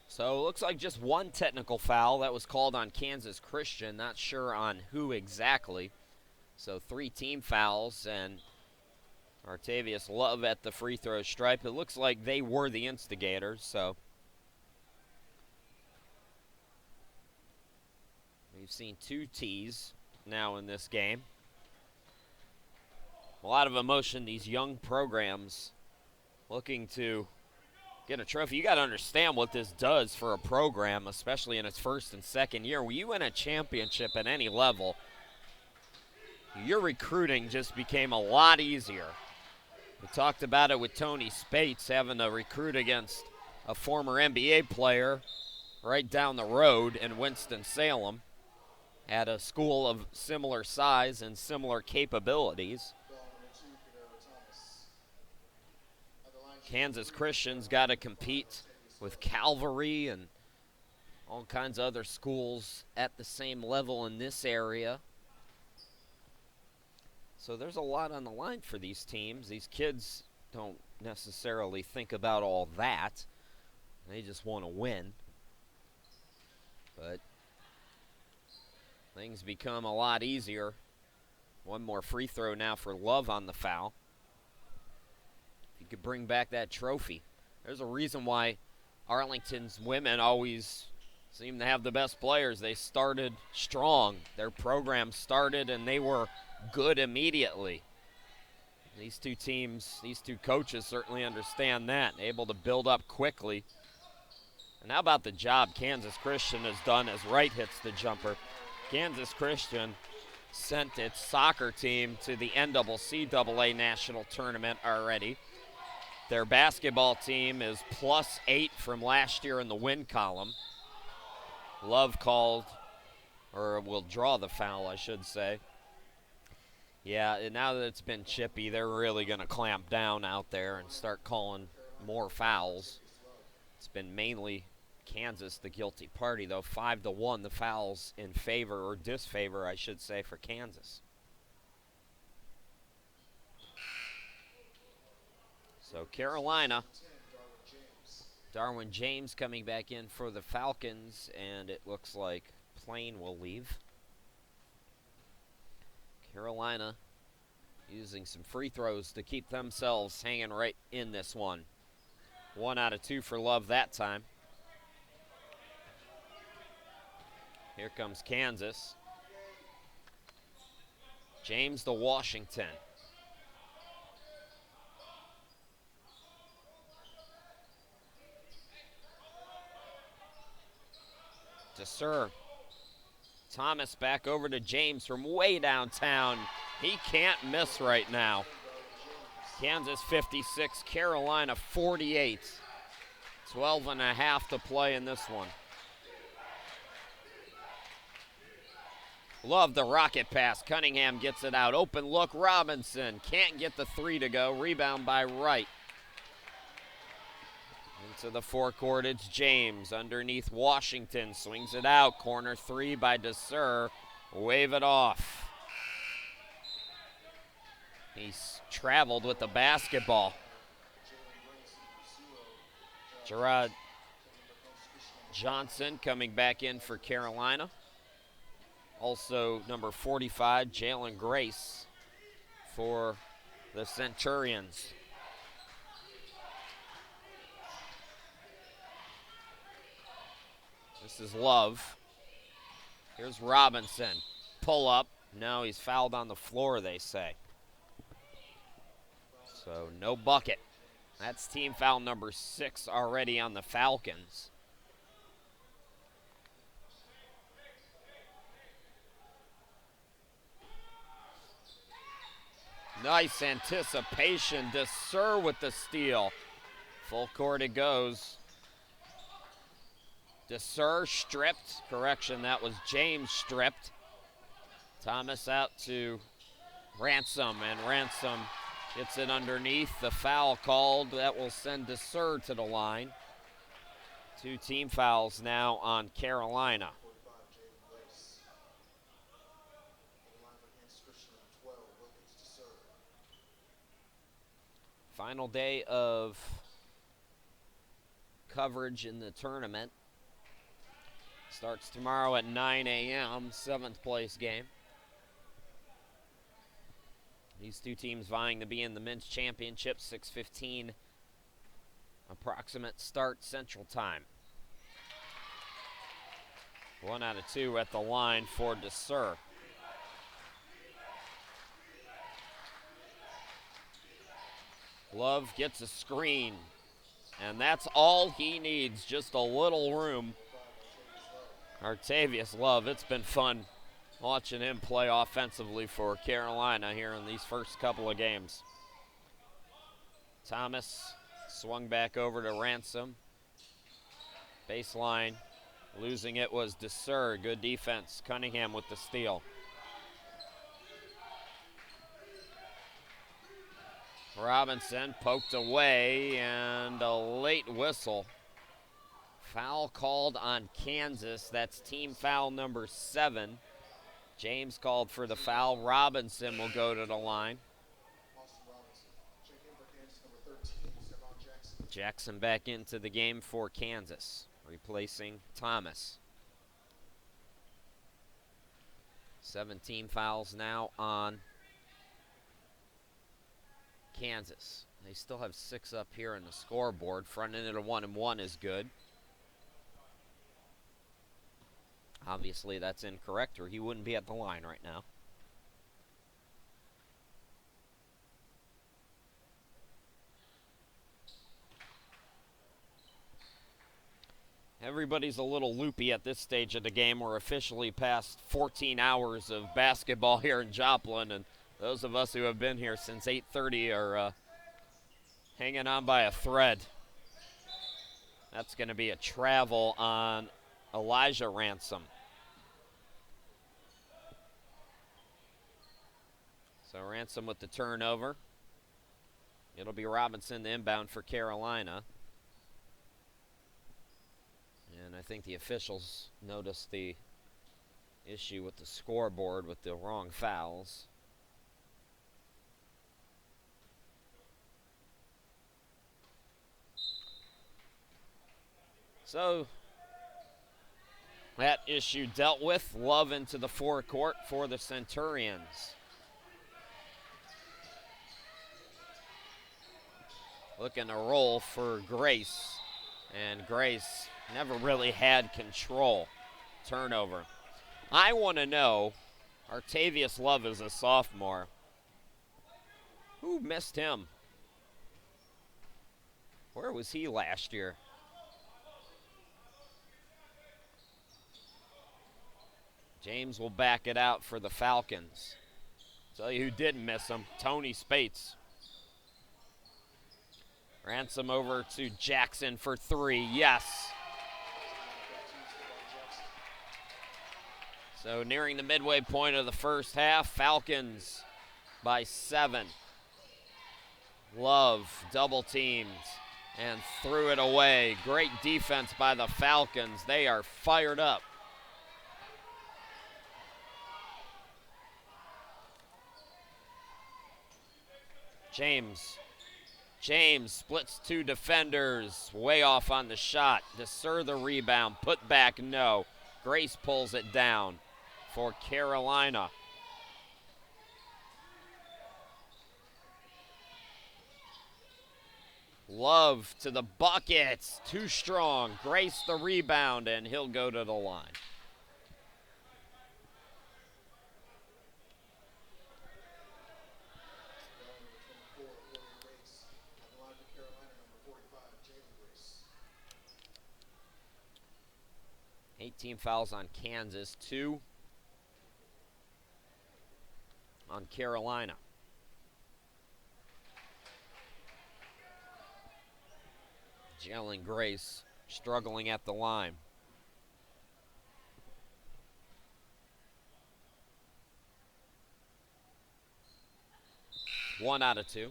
S1: So it looks like just one technical foul that was called on Kansas Christian. Not sure on who exactly. So 3 team fouls, and Artavius Love at the free throw stripe. It looks like they were the instigators, so we've seen 2 tees now in this game. A lot of emotion, these young programs looking to get a trophy. You got to understand what this does for a program, especially in its first and second year. When you win a championship at any level, your recruiting just became a lot easier. We talked about it with Tony Spates having to recruit against a former NBA player right down the road in Winston-Salem at a school of similar size and similar capabilities. Kansas Christian's got to compete with Calvary and all kinds of other schools at the same level in this area. So there's a lot on the line for these teams. These kids don't necessarily think about all that. They just want to win. But things become a lot easier. One more free throw now for Love on the foul. If you could bring back that trophy. There's a reason why Arlington's women always seem to have the best players. They started strong. Their program started and they were good immediately. These 2 teams, these 2 coaches certainly understand that, able to build up quickly. And how about the job Kansas Christian has done as Wright hits the jumper? Kansas Christian sent its soccer team to the NCAA National Tournament already. Their basketball team is +8 from last year in the win column. Love called, or will draw the foul, I should say. Yeah, and now that it's been chippy, they're really going to clamp down out there and start calling more fouls. It's been mainly Kansas the guilty party, though. 5-1, the fouls in favor, or disfavor, I should say, for Kansas. So Carolina, Darwin James coming back in for the Falcons, and it looks like Plain will leave. Carolina using some free throws to keep themselves hanging right in this one. 1 out of 2 for Love that time. Here comes Kansas. James to Washington. To Sir. Thomas back over to James from way downtown. He can't miss right now. Kansas 56, Carolina 48. 12 and a half to play in this one. Love the rocket pass. Cunningham gets it out. Open look, Robinson. Can't get the three to go. Rebound by Wright. Into the forecourt, it's James. Underneath Washington. Swings it out. Corner three by DeSer. Wave it off. He's traveled with the basketball. Gerard Johnson coming back in for Carolina. Also, number 45, Jalen Grace for the Centurions. This is Love. Here's Robinson. Pull up. No, he's fouled on the floor, they say. So, no bucket. That's team foul number 6 already on the Falcons. Nice anticipation. DeSer with the steal. Full court it goes. DeSer stripped. Correction, that was James stripped. Thomas out to Ransom, and Ransom gets it underneath. The foul called. That will send DeSer to the line. 2 team fouls now on Carolina. Final day of coverage in the tournament. Starts tomorrow at 9 a.m., 7th place game. These 2 teams vying to be in the men's championship, 6:15 approximate start Central Time. 1 out of 2 at the line for DeSer. Love gets a screen, and that's all he needs, just a little room. Artavius Love, it's been fun watching him play offensively for Carolina here in these first couple of games. Thomas swung back over to Ransom. Baseline, losing it was DeSer. Good defense. Cunningham with the steal. Robinson poked away, and a late whistle. Foul called on Kansas. That's team foul number 7. James called for the foul. Robinson will go to the line. Jackson back into the game for Kansas, replacing Thomas. 17 fouls now on Kansas. They still have 6 up here in the scoreboard. Front end of the 1-and-1 is good. Obviously, that's incorrect, or he wouldn't be at the line right now. Everybody's a little loopy at this stage of the game. We're officially past 14 hours of basketball here in Joplin, and those of us who have been here since 8:30 are hanging on by a thread. That's going to be a travel on Elijah Ransom. So Ransom with the turnover. It'll be Robinson, the inbound for Carolina. And I think the officials noticed the issue with the scoreboard with the wrong fouls. So that issue dealt with. Love into the forecourt for the Centurions. Looking to roll for Grace. And Grace never really had control. Turnover. I want to know, Artavius Love is a sophomore. Who missed him? Where was he last year? James will back it out for the Falcons. Tell you who didn't miss him, Tony Spates. Ransom over to Jackson for 3, yes. So nearing the midway point of the first half, Falcons by 7. Love double teamed and threw it away. Great defense by the Falcons. They are fired up. James splits 2 defenders. Way off on the shot. Desir the rebound. Put back, no. Grace pulls it down for Carolina. Love to the buckets. Too strong. Grace the rebound, and he'll go to the line. Team fouls on Kansas, 2 on Carolina. Jalen Grace struggling at the line. One out of 2.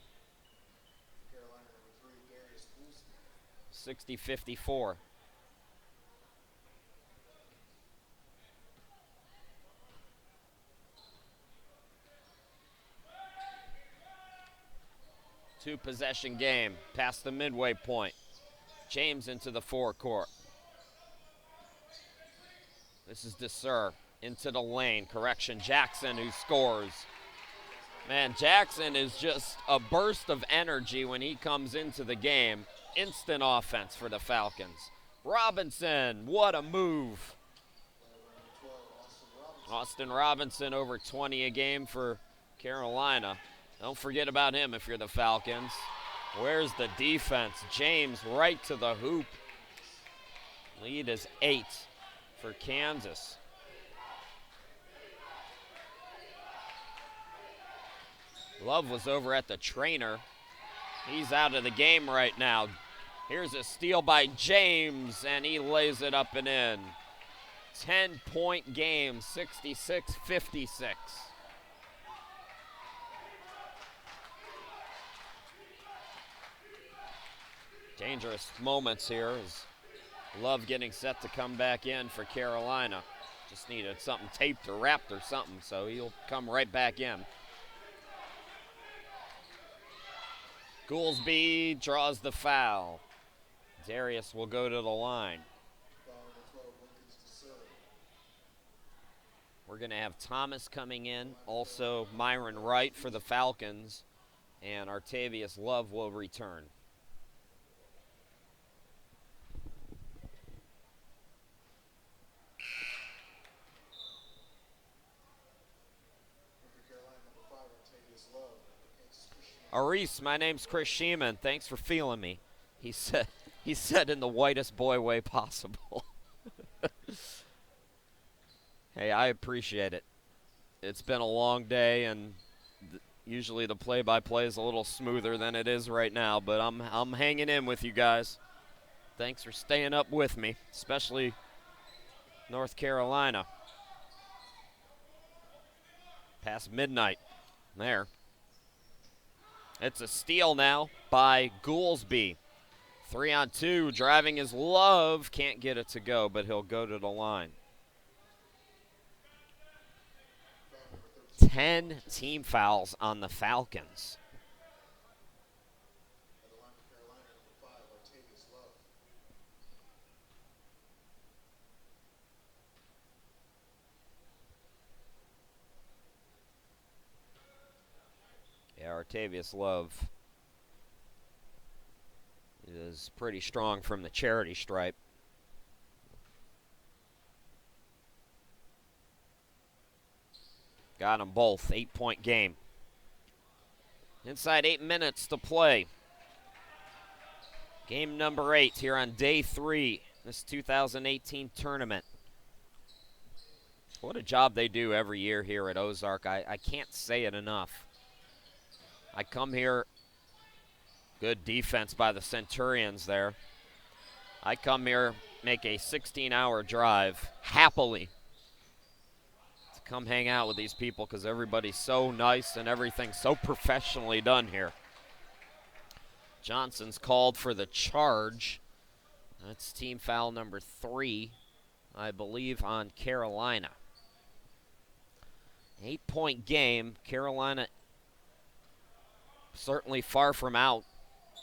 S1: 60-54. Two-possession game past the midway point. James into the forecourt. This is Desir into the lane. Correction, Jackson who scores. Man, Jackson is just a burst of energy when he comes into the game. Instant offense for the Falcons. Robinson, what a move. Austin Robinson over 20 a game for Carolina. Don't forget about him if you're the Falcons. Where's the defense? James right to the hoop. Lead is 8 for Kansas. Love was over at the trainer. He's out of the game right now. Here's a steal by James, and he lays it up and in. 10-point game, 66-56. Dangerous moments here as Love getting set to come back in for Carolina. Just needed something taped or wrapped or something, so he'll come right back in. Goolsby draws the foul. Darius will go to the line. We're going to have Thomas coming in, also Myron Wright for the Falcons, and Artavius Love will return. Aris, my name's Chris Sheeman. Thanks for feeling me. He said in the whitest boy way possible. Hey, I appreciate it. It's been a long day, and usually the play-by-play is a little smoother than it is right now, but I'm hanging in with you guys. Thanks for staying up with me, especially North Carolina. Past midnight. There. It's a steal now by Goolsby. 3-on-2, driving his Love. Can't get it to go, but he'll go to the line. 10 team fouls on the Falcons. Yeah, Artavius Love is pretty strong from the charity stripe. Got them both. 8-point game. Inside 8 minutes to play. Game number 8 here on day 3, this 2018 tournament. What a job they do every year here at Ozark. I can't say it enough. I come here, good defense by the Centurions there. I come here, make a 16-hour drive, happily, come hang out with these people because everybody's so nice and everything's so professionally done here. Johnson's called for the charge. That's team foul number 3, I believe, on Carolina. 8-point game. Carolina certainly far from out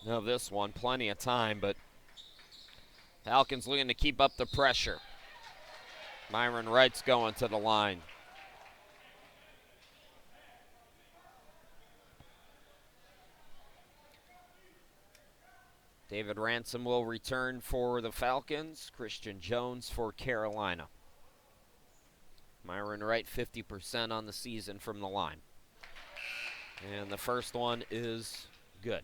S1: of this one. Plenty of time, but Falcons looking to keep up the pressure. Myron Wright's going to the line. David Ransom will return for the Falcons. Christian Jones for Carolina. Myron Wright 50% on the season from the line. And the first one is good.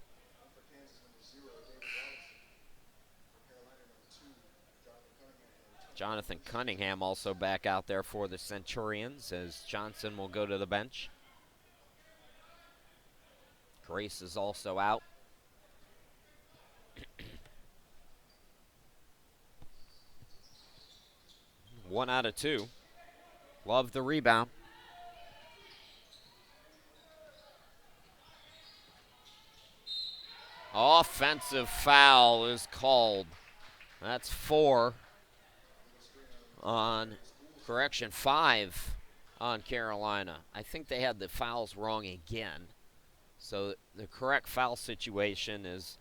S1: Jonathan Cunningham also back out there for the Centurions as Johnson will go to the bench. Grace is also out. One out of 2. Love the rebound. Offensive foul is called. That's 4 on, 5 on Carolina. I think they had the fouls wrong again. So the correct foul situation is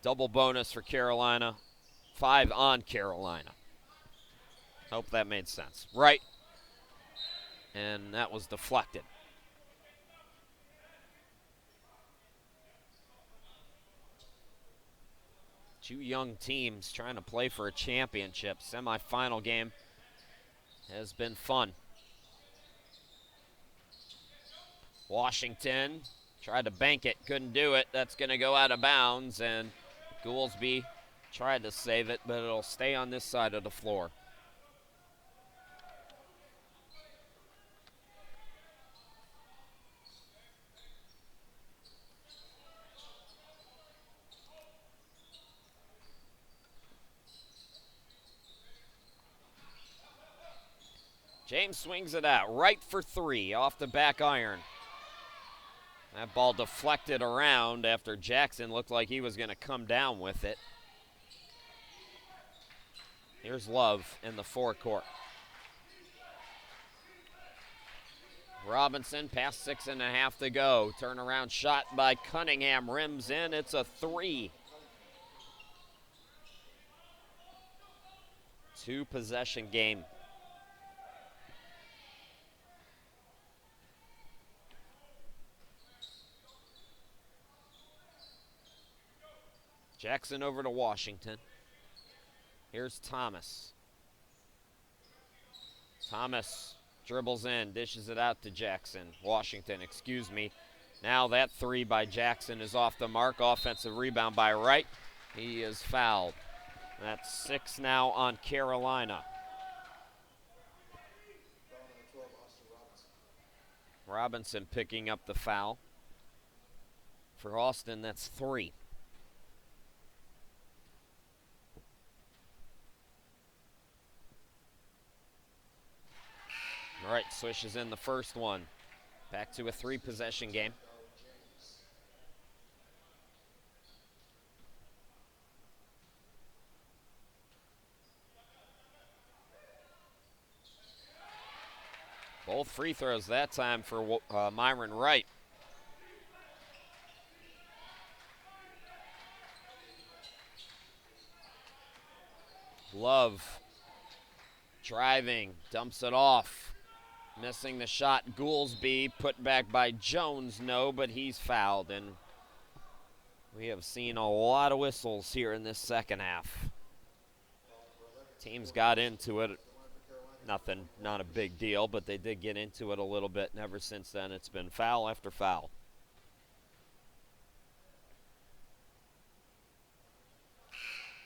S1: double bonus for Carolina, 5 on Carolina. Hope that made sense. Right. And that was deflected. Two young teams trying to play for a championship. Semifinal game has been fun. Washington tried to bank it, couldn't do it. That's going to go out of bounds, and Goolsby tried to save it, but it'll stay on this side of the floor. James swings it out, right for 3, off the back iron. That ball deflected around after Jackson looked like he was going to come down with it. Here's Love in the forecourt. Robinson, past 6.5 to go. Turnaround shot by Cunningham, rims in, it's a 3. 2-possession game. Jackson over to Washington. Here's Thomas. Thomas dribbles in, dishes it out to Jackson. Washington, excuse me. Now that 3 by Jackson is off the mark. Offensive rebound by Wright. He is fouled. That's 6 now on Carolina. Robinson picking up the foul. For Austin, that's 3. All right, swishes in the first one. Back to a 3-possession game. Both free throws that time for Myron Wright. Love driving, dumps it off. Missing the shot, Goolsby, put back by Jones, no, but he's fouled, and we have seen a lot of whistles here in this second half. Teams got into it, nothing, not a big deal, but they did get into it a little bit, and ever since then it's been foul after foul.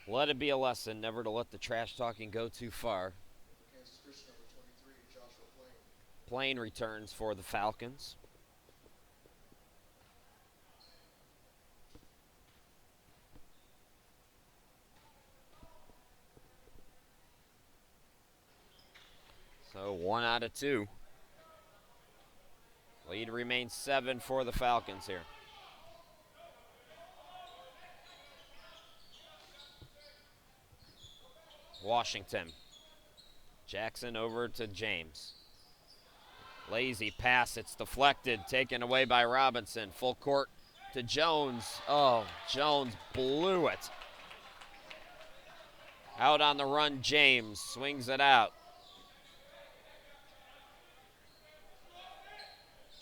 S1: Let it be a lesson never to let the trash talking go too far. Plain returns for the Falcons. So 1 out of 2. Lead remains 7 for the Falcons here. Washington. Jackson over to James. Lazy pass, it's deflected, taken away by Robinson. Full court to Jones. Oh, Jones blew it. Out on the run, James swings it out.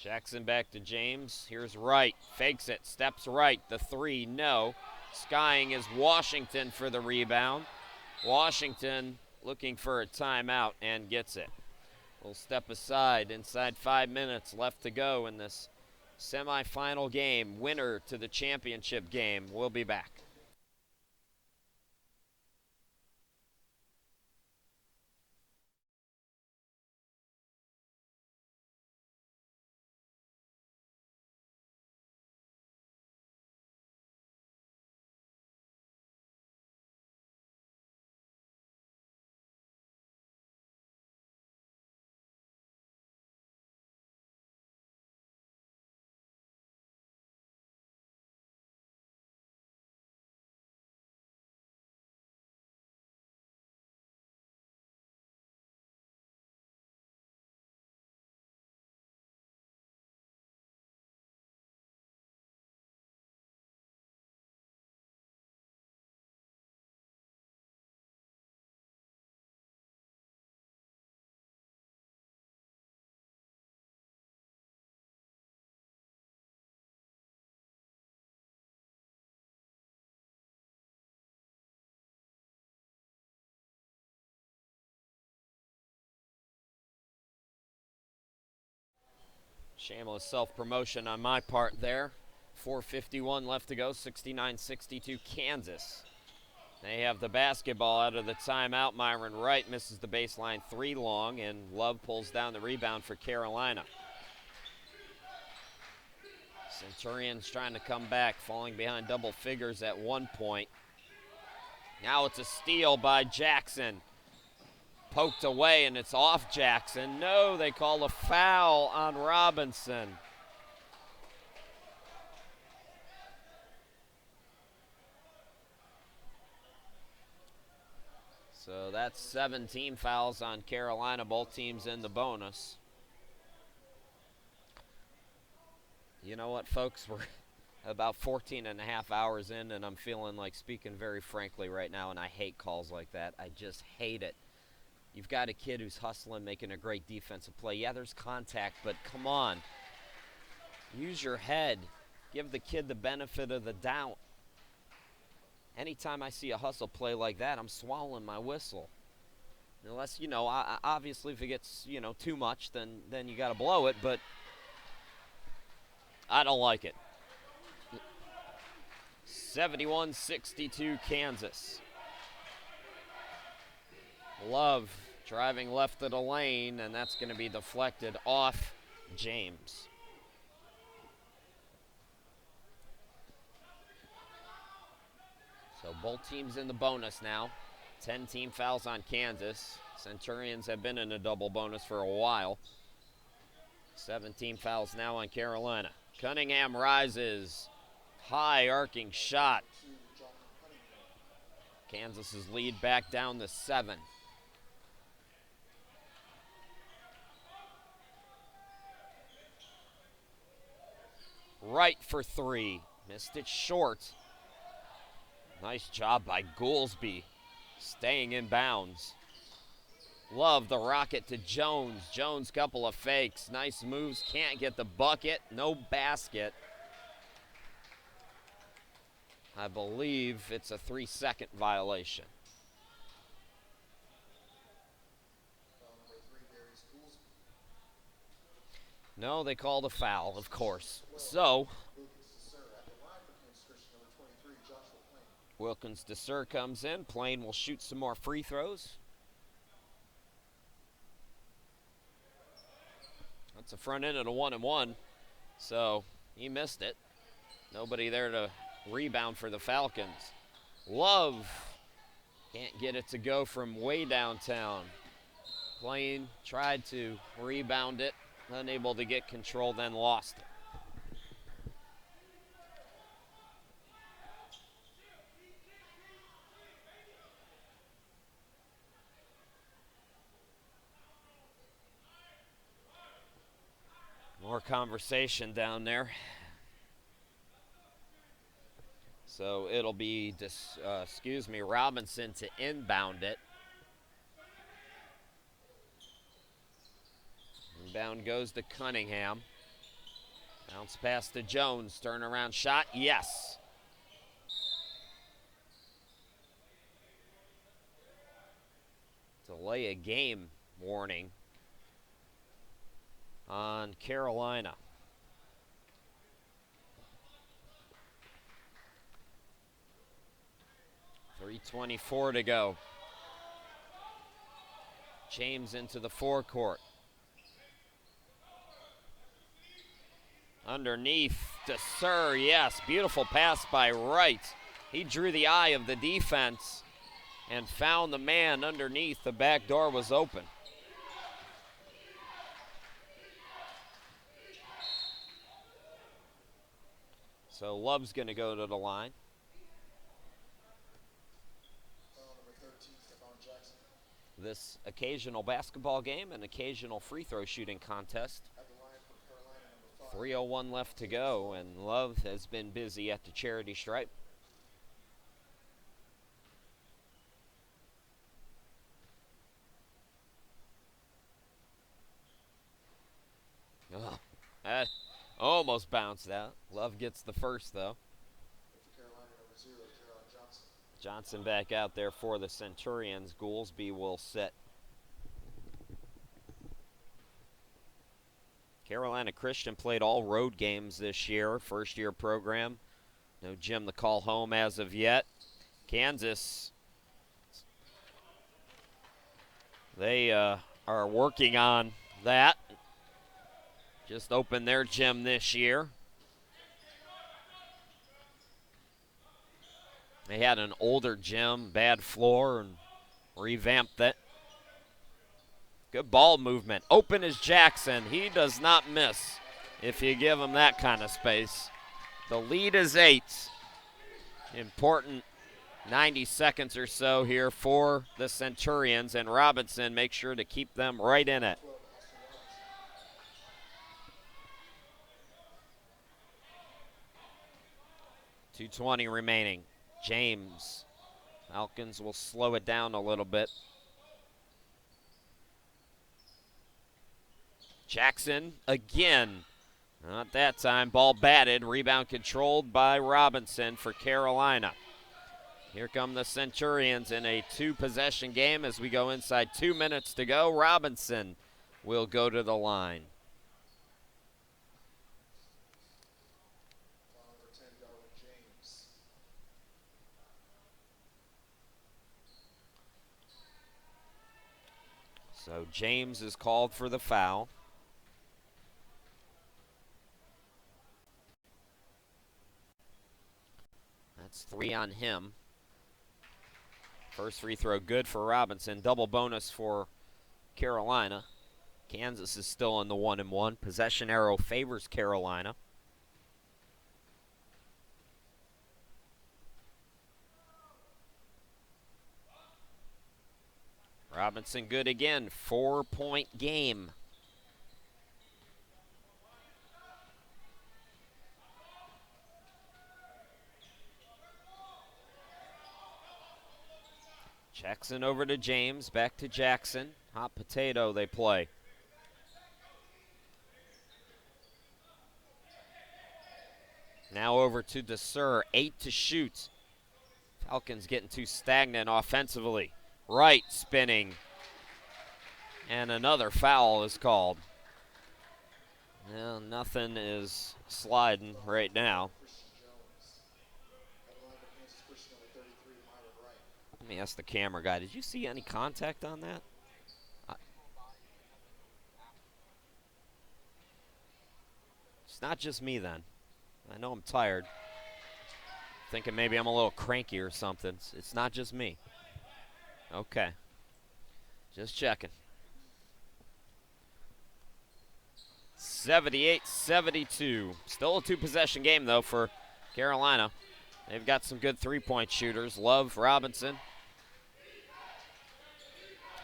S1: Jackson back to James. Here's Wright, fakes it, steps right. The 3, no. Skying is Washington for the rebound. Washington looking for a timeout and gets it. We'll step aside. Inside 5 minutes left to go in this semifinal game. Winner to the championship game. We'll be back. Shameless self-promotion on my part there. 4:51 left to go, 69-62 Kansas. They have the basketball out of the timeout. Myron Wright misses the baseline 3 long, and Love pulls down the rebound for Carolina. Centurions trying to come back, falling behind double figures at one point. Now it's a steal by Jackson. Poked away, and it's off Jackson. No, they call a foul on Robinson. So that's 17 fouls on Carolina, both teams in the bonus. You know what, folks? We're about 14 and a half hours in, and I'm feeling like speaking very frankly right now, and I hate calls like that. I just hate it. You've got a kid who's hustling, making a great defensive play. Yeah, there's contact, but come on. Use your head. Give the kid the benefit of the doubt. Anytime I see a hustle play like that, I'm swallowing my whistle. Unless, obviously if it gets, too much, then you got to blow it, but I don't like it. 71-62 Kansas. Love driving left of the lane, and that's going to be deflected off James. So both teams in the bonus now. 10 team fouls on Kansas. Centurions have been in a double bonus for a while. 17 fouls now on Carolina. Cunningham rises. High arcing shot. Kansas's lead back down to 7. Right for 3. Missed it short. Nice job by Goolsby, staying in bounds. Love the rocket to Jones. Jones, couple of fakes. Nice moves, can't get the bucket. No basket. I believe it's a 3-second violation. No, they called a foul, of course. So, Wilkins DeSer comes in. Plain will shoot some more free throws. That's a front end of a 1-and-1. So, he missed it. Nobody there to rebound for the Falcons. Love can't get it to go from way downtown. McLean tried to rebound it, unable to get control, then lost it. More conversation down there. So it'll be, Robinson to inbound it. Inbound goes to Cunningham. Bounce pass to Jones. Turnaround shot. Yes. Delay a game warning on Carolina. .324 to go. James into the forecourt. Underneath to Sir, yes, beautiful pass by Wright. He drew the eye of the defense and found the man underneath. The back door was open. So Love's going to go to the line. This occasional basketball game and occasional free throw shooting contest. 3:01 left to go, and Love has been busy at the charity stripe. Oh, that almost bounced out. Love gets the first, though. Johnson back out there for the Centurions. Goolsby will sit. Carolina Christian played all road games this year, first-year program. No Jim to call home as of yet. Kansas, they are working on that. Just opened their gym this year. They had an older gym, bad floor, and revamped it. Good ball movement. Open is Jackson. He does not miss if you give him that kind of space. The lead is 8. Important 90 seconds or so here for the Centurions, and Robinson makes sure to keep them right in it. .220 remaining. James. Falcons will slow it down a little bit. Jackson again. Not that time. Ball batted. Rebound controlled by Robinson for Carolina. Here come the Centurions in a 2-possession game as we go inside 2 minutes to go. Robinson will go to the line. So James is called for the foul. That's 3 on him. First free throw good for Robinson. Double bonus for Carolina. Kansas is still in the 1-1. Possession arrow favors Carolina. Robinson good again. 4-point game. Jackson over to James. Back to Jackson. Hot potato they play. Now over to DeSur. 8 to shoot. Falcons getting too stagnant offensively. Right spinning. And another foul is called. Well, nothing is sliding right now. Let me ask the camera guy, did you see any contact on that? It's not just me then. I know I'm tired. Thinking maybe I'm a little cranky or something. It's not just me. Okay. Just checking. 78-72. Still a two-possession game, though, for Carolina. They've got some good three-point shooters. Love, Robinson.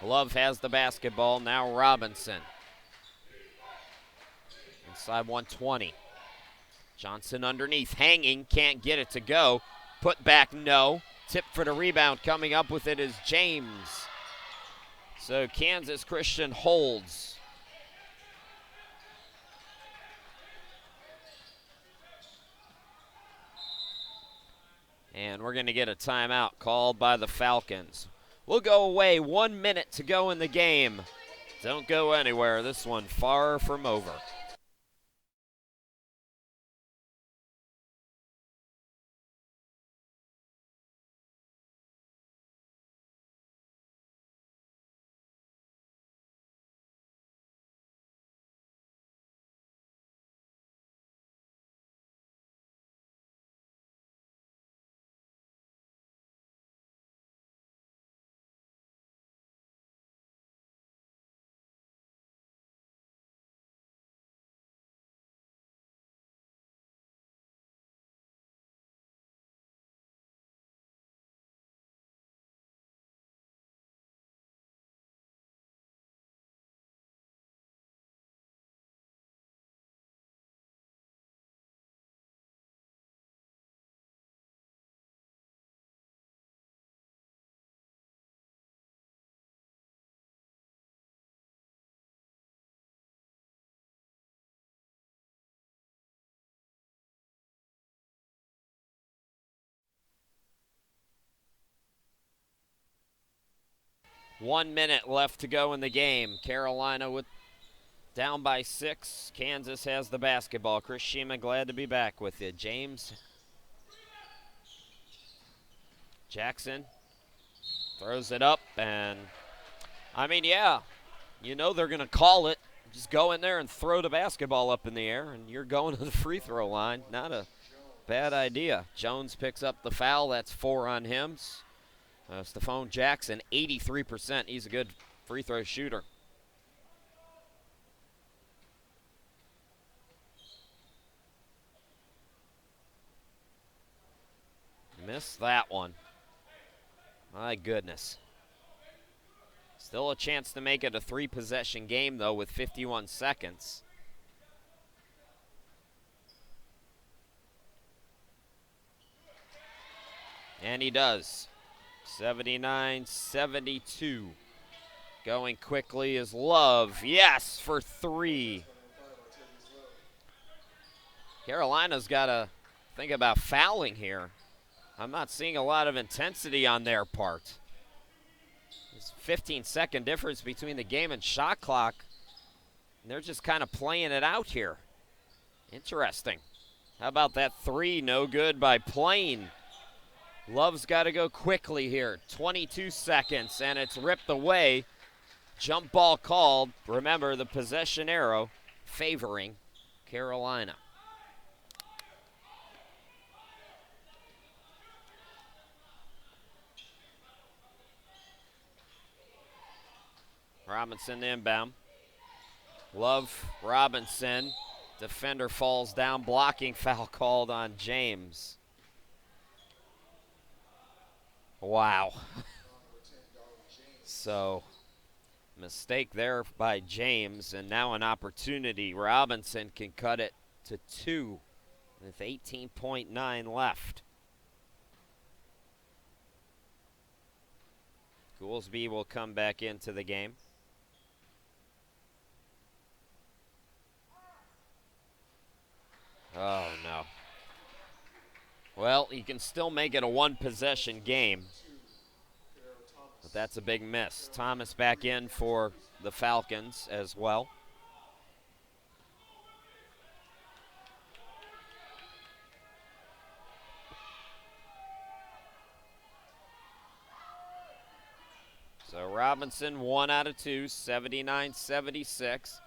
S1: Love has the basketball. Now Robinson. Inside 120. Johnson underneath, hanging, can't get it to go. Put back, no. Tip for the rebound. Coming up with it is James. So Kansas Christian holds. And we're going to get a timeout called by the Falcons. We'll go away. 1 minute to go in the game. Don't go anywhere. This one far from over. One minute left to go in the game. Carolina with down by 6. Kansas has the basketball. Chris Shima, glad to be back with you. James. Jackson throws it up, and I mean, yeah, you know they're going to call it. Just go in there and throw the basketball up in the air, and you're going to the free throw line. Not a bad idea. Jones picks up the foul. That's 4 on him. Stephon Jackson, 83%. He's a good free throw shooter. Missed that one. My goodness. Still a chance to make it a 3-possession game, though, with 51 seconds. And he does. 79-72. Going quickly is Love. Yes, for 3. Carolina's got to think about fouling here. I'm not seeing a lot of intensity on their part. There's a 15-second difference between the game and shot clock. And they're just kind of playing it out here. Interesting. How about that 3? No good by Plain. Love's got to go quickly here. 22 seconds, and it's ripped away. Jump ball called. Remember, the possession arrow favoring Carolina. Robinson inbound. Love, Robinson. Defender falls down. Blocking foul called on James. Wow. So, mistake there by James, and now an opportunity. Robinson can cut it to 2 with 18.9 left. Goolsby will come back into the game. Oh, no. Well, you can still make it a 1-possession game, but that's a big miss. Thomas back in for the Falcons as well. So Robinson, 1 out of 2, 79-76.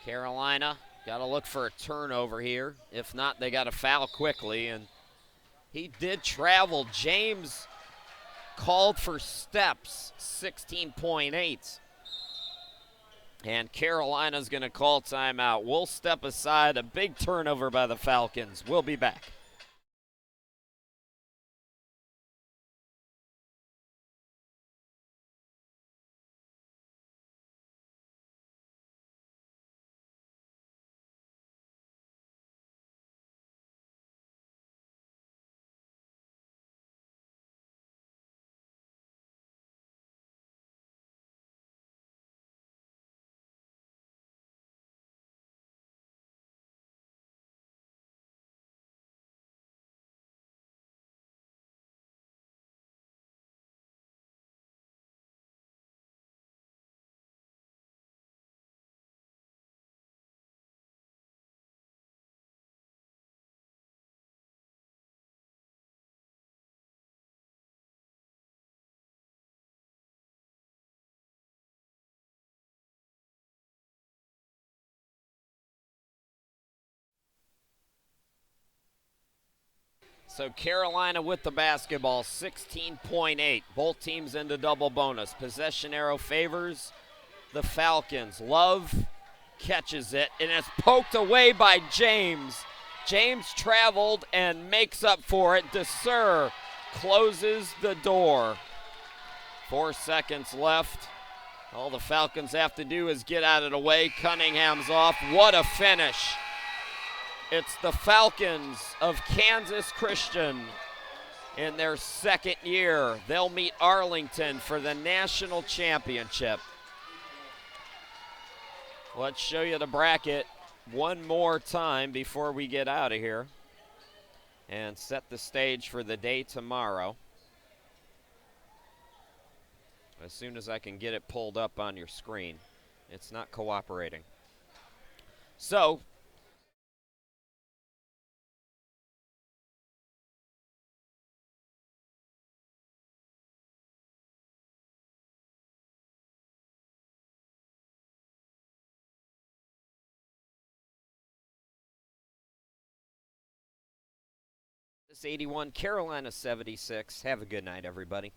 S1: Carolina got to look for a turnover here. If not, they got to foul quickly, and he did travel. James called for steps, 16.8. And Carolina's going to call timeout. We'll step aside. A big turnover by the Falcons. We'll be back. So Carolina with the basketball, 16.8. Both teams into double bonus. Possession arrow favors the Falcons. Love catches it, and it's poked away by James. James traveled and makes up for it. DeSer closes the door. 4 seconds left. All the Falcons have to do is get out of the way. Cunningham's off. What a finish. It's the Falcons of Kansas Christian in their second year. They'll meet Arlington for the national championship. Let's show you the bracket one more time before we get out of here and set the stage for the day tomorrow. As soon as I can get it pulled up on your screen. It's not cooperating. So, this 81, Carolina 76. Have a good night, everybody.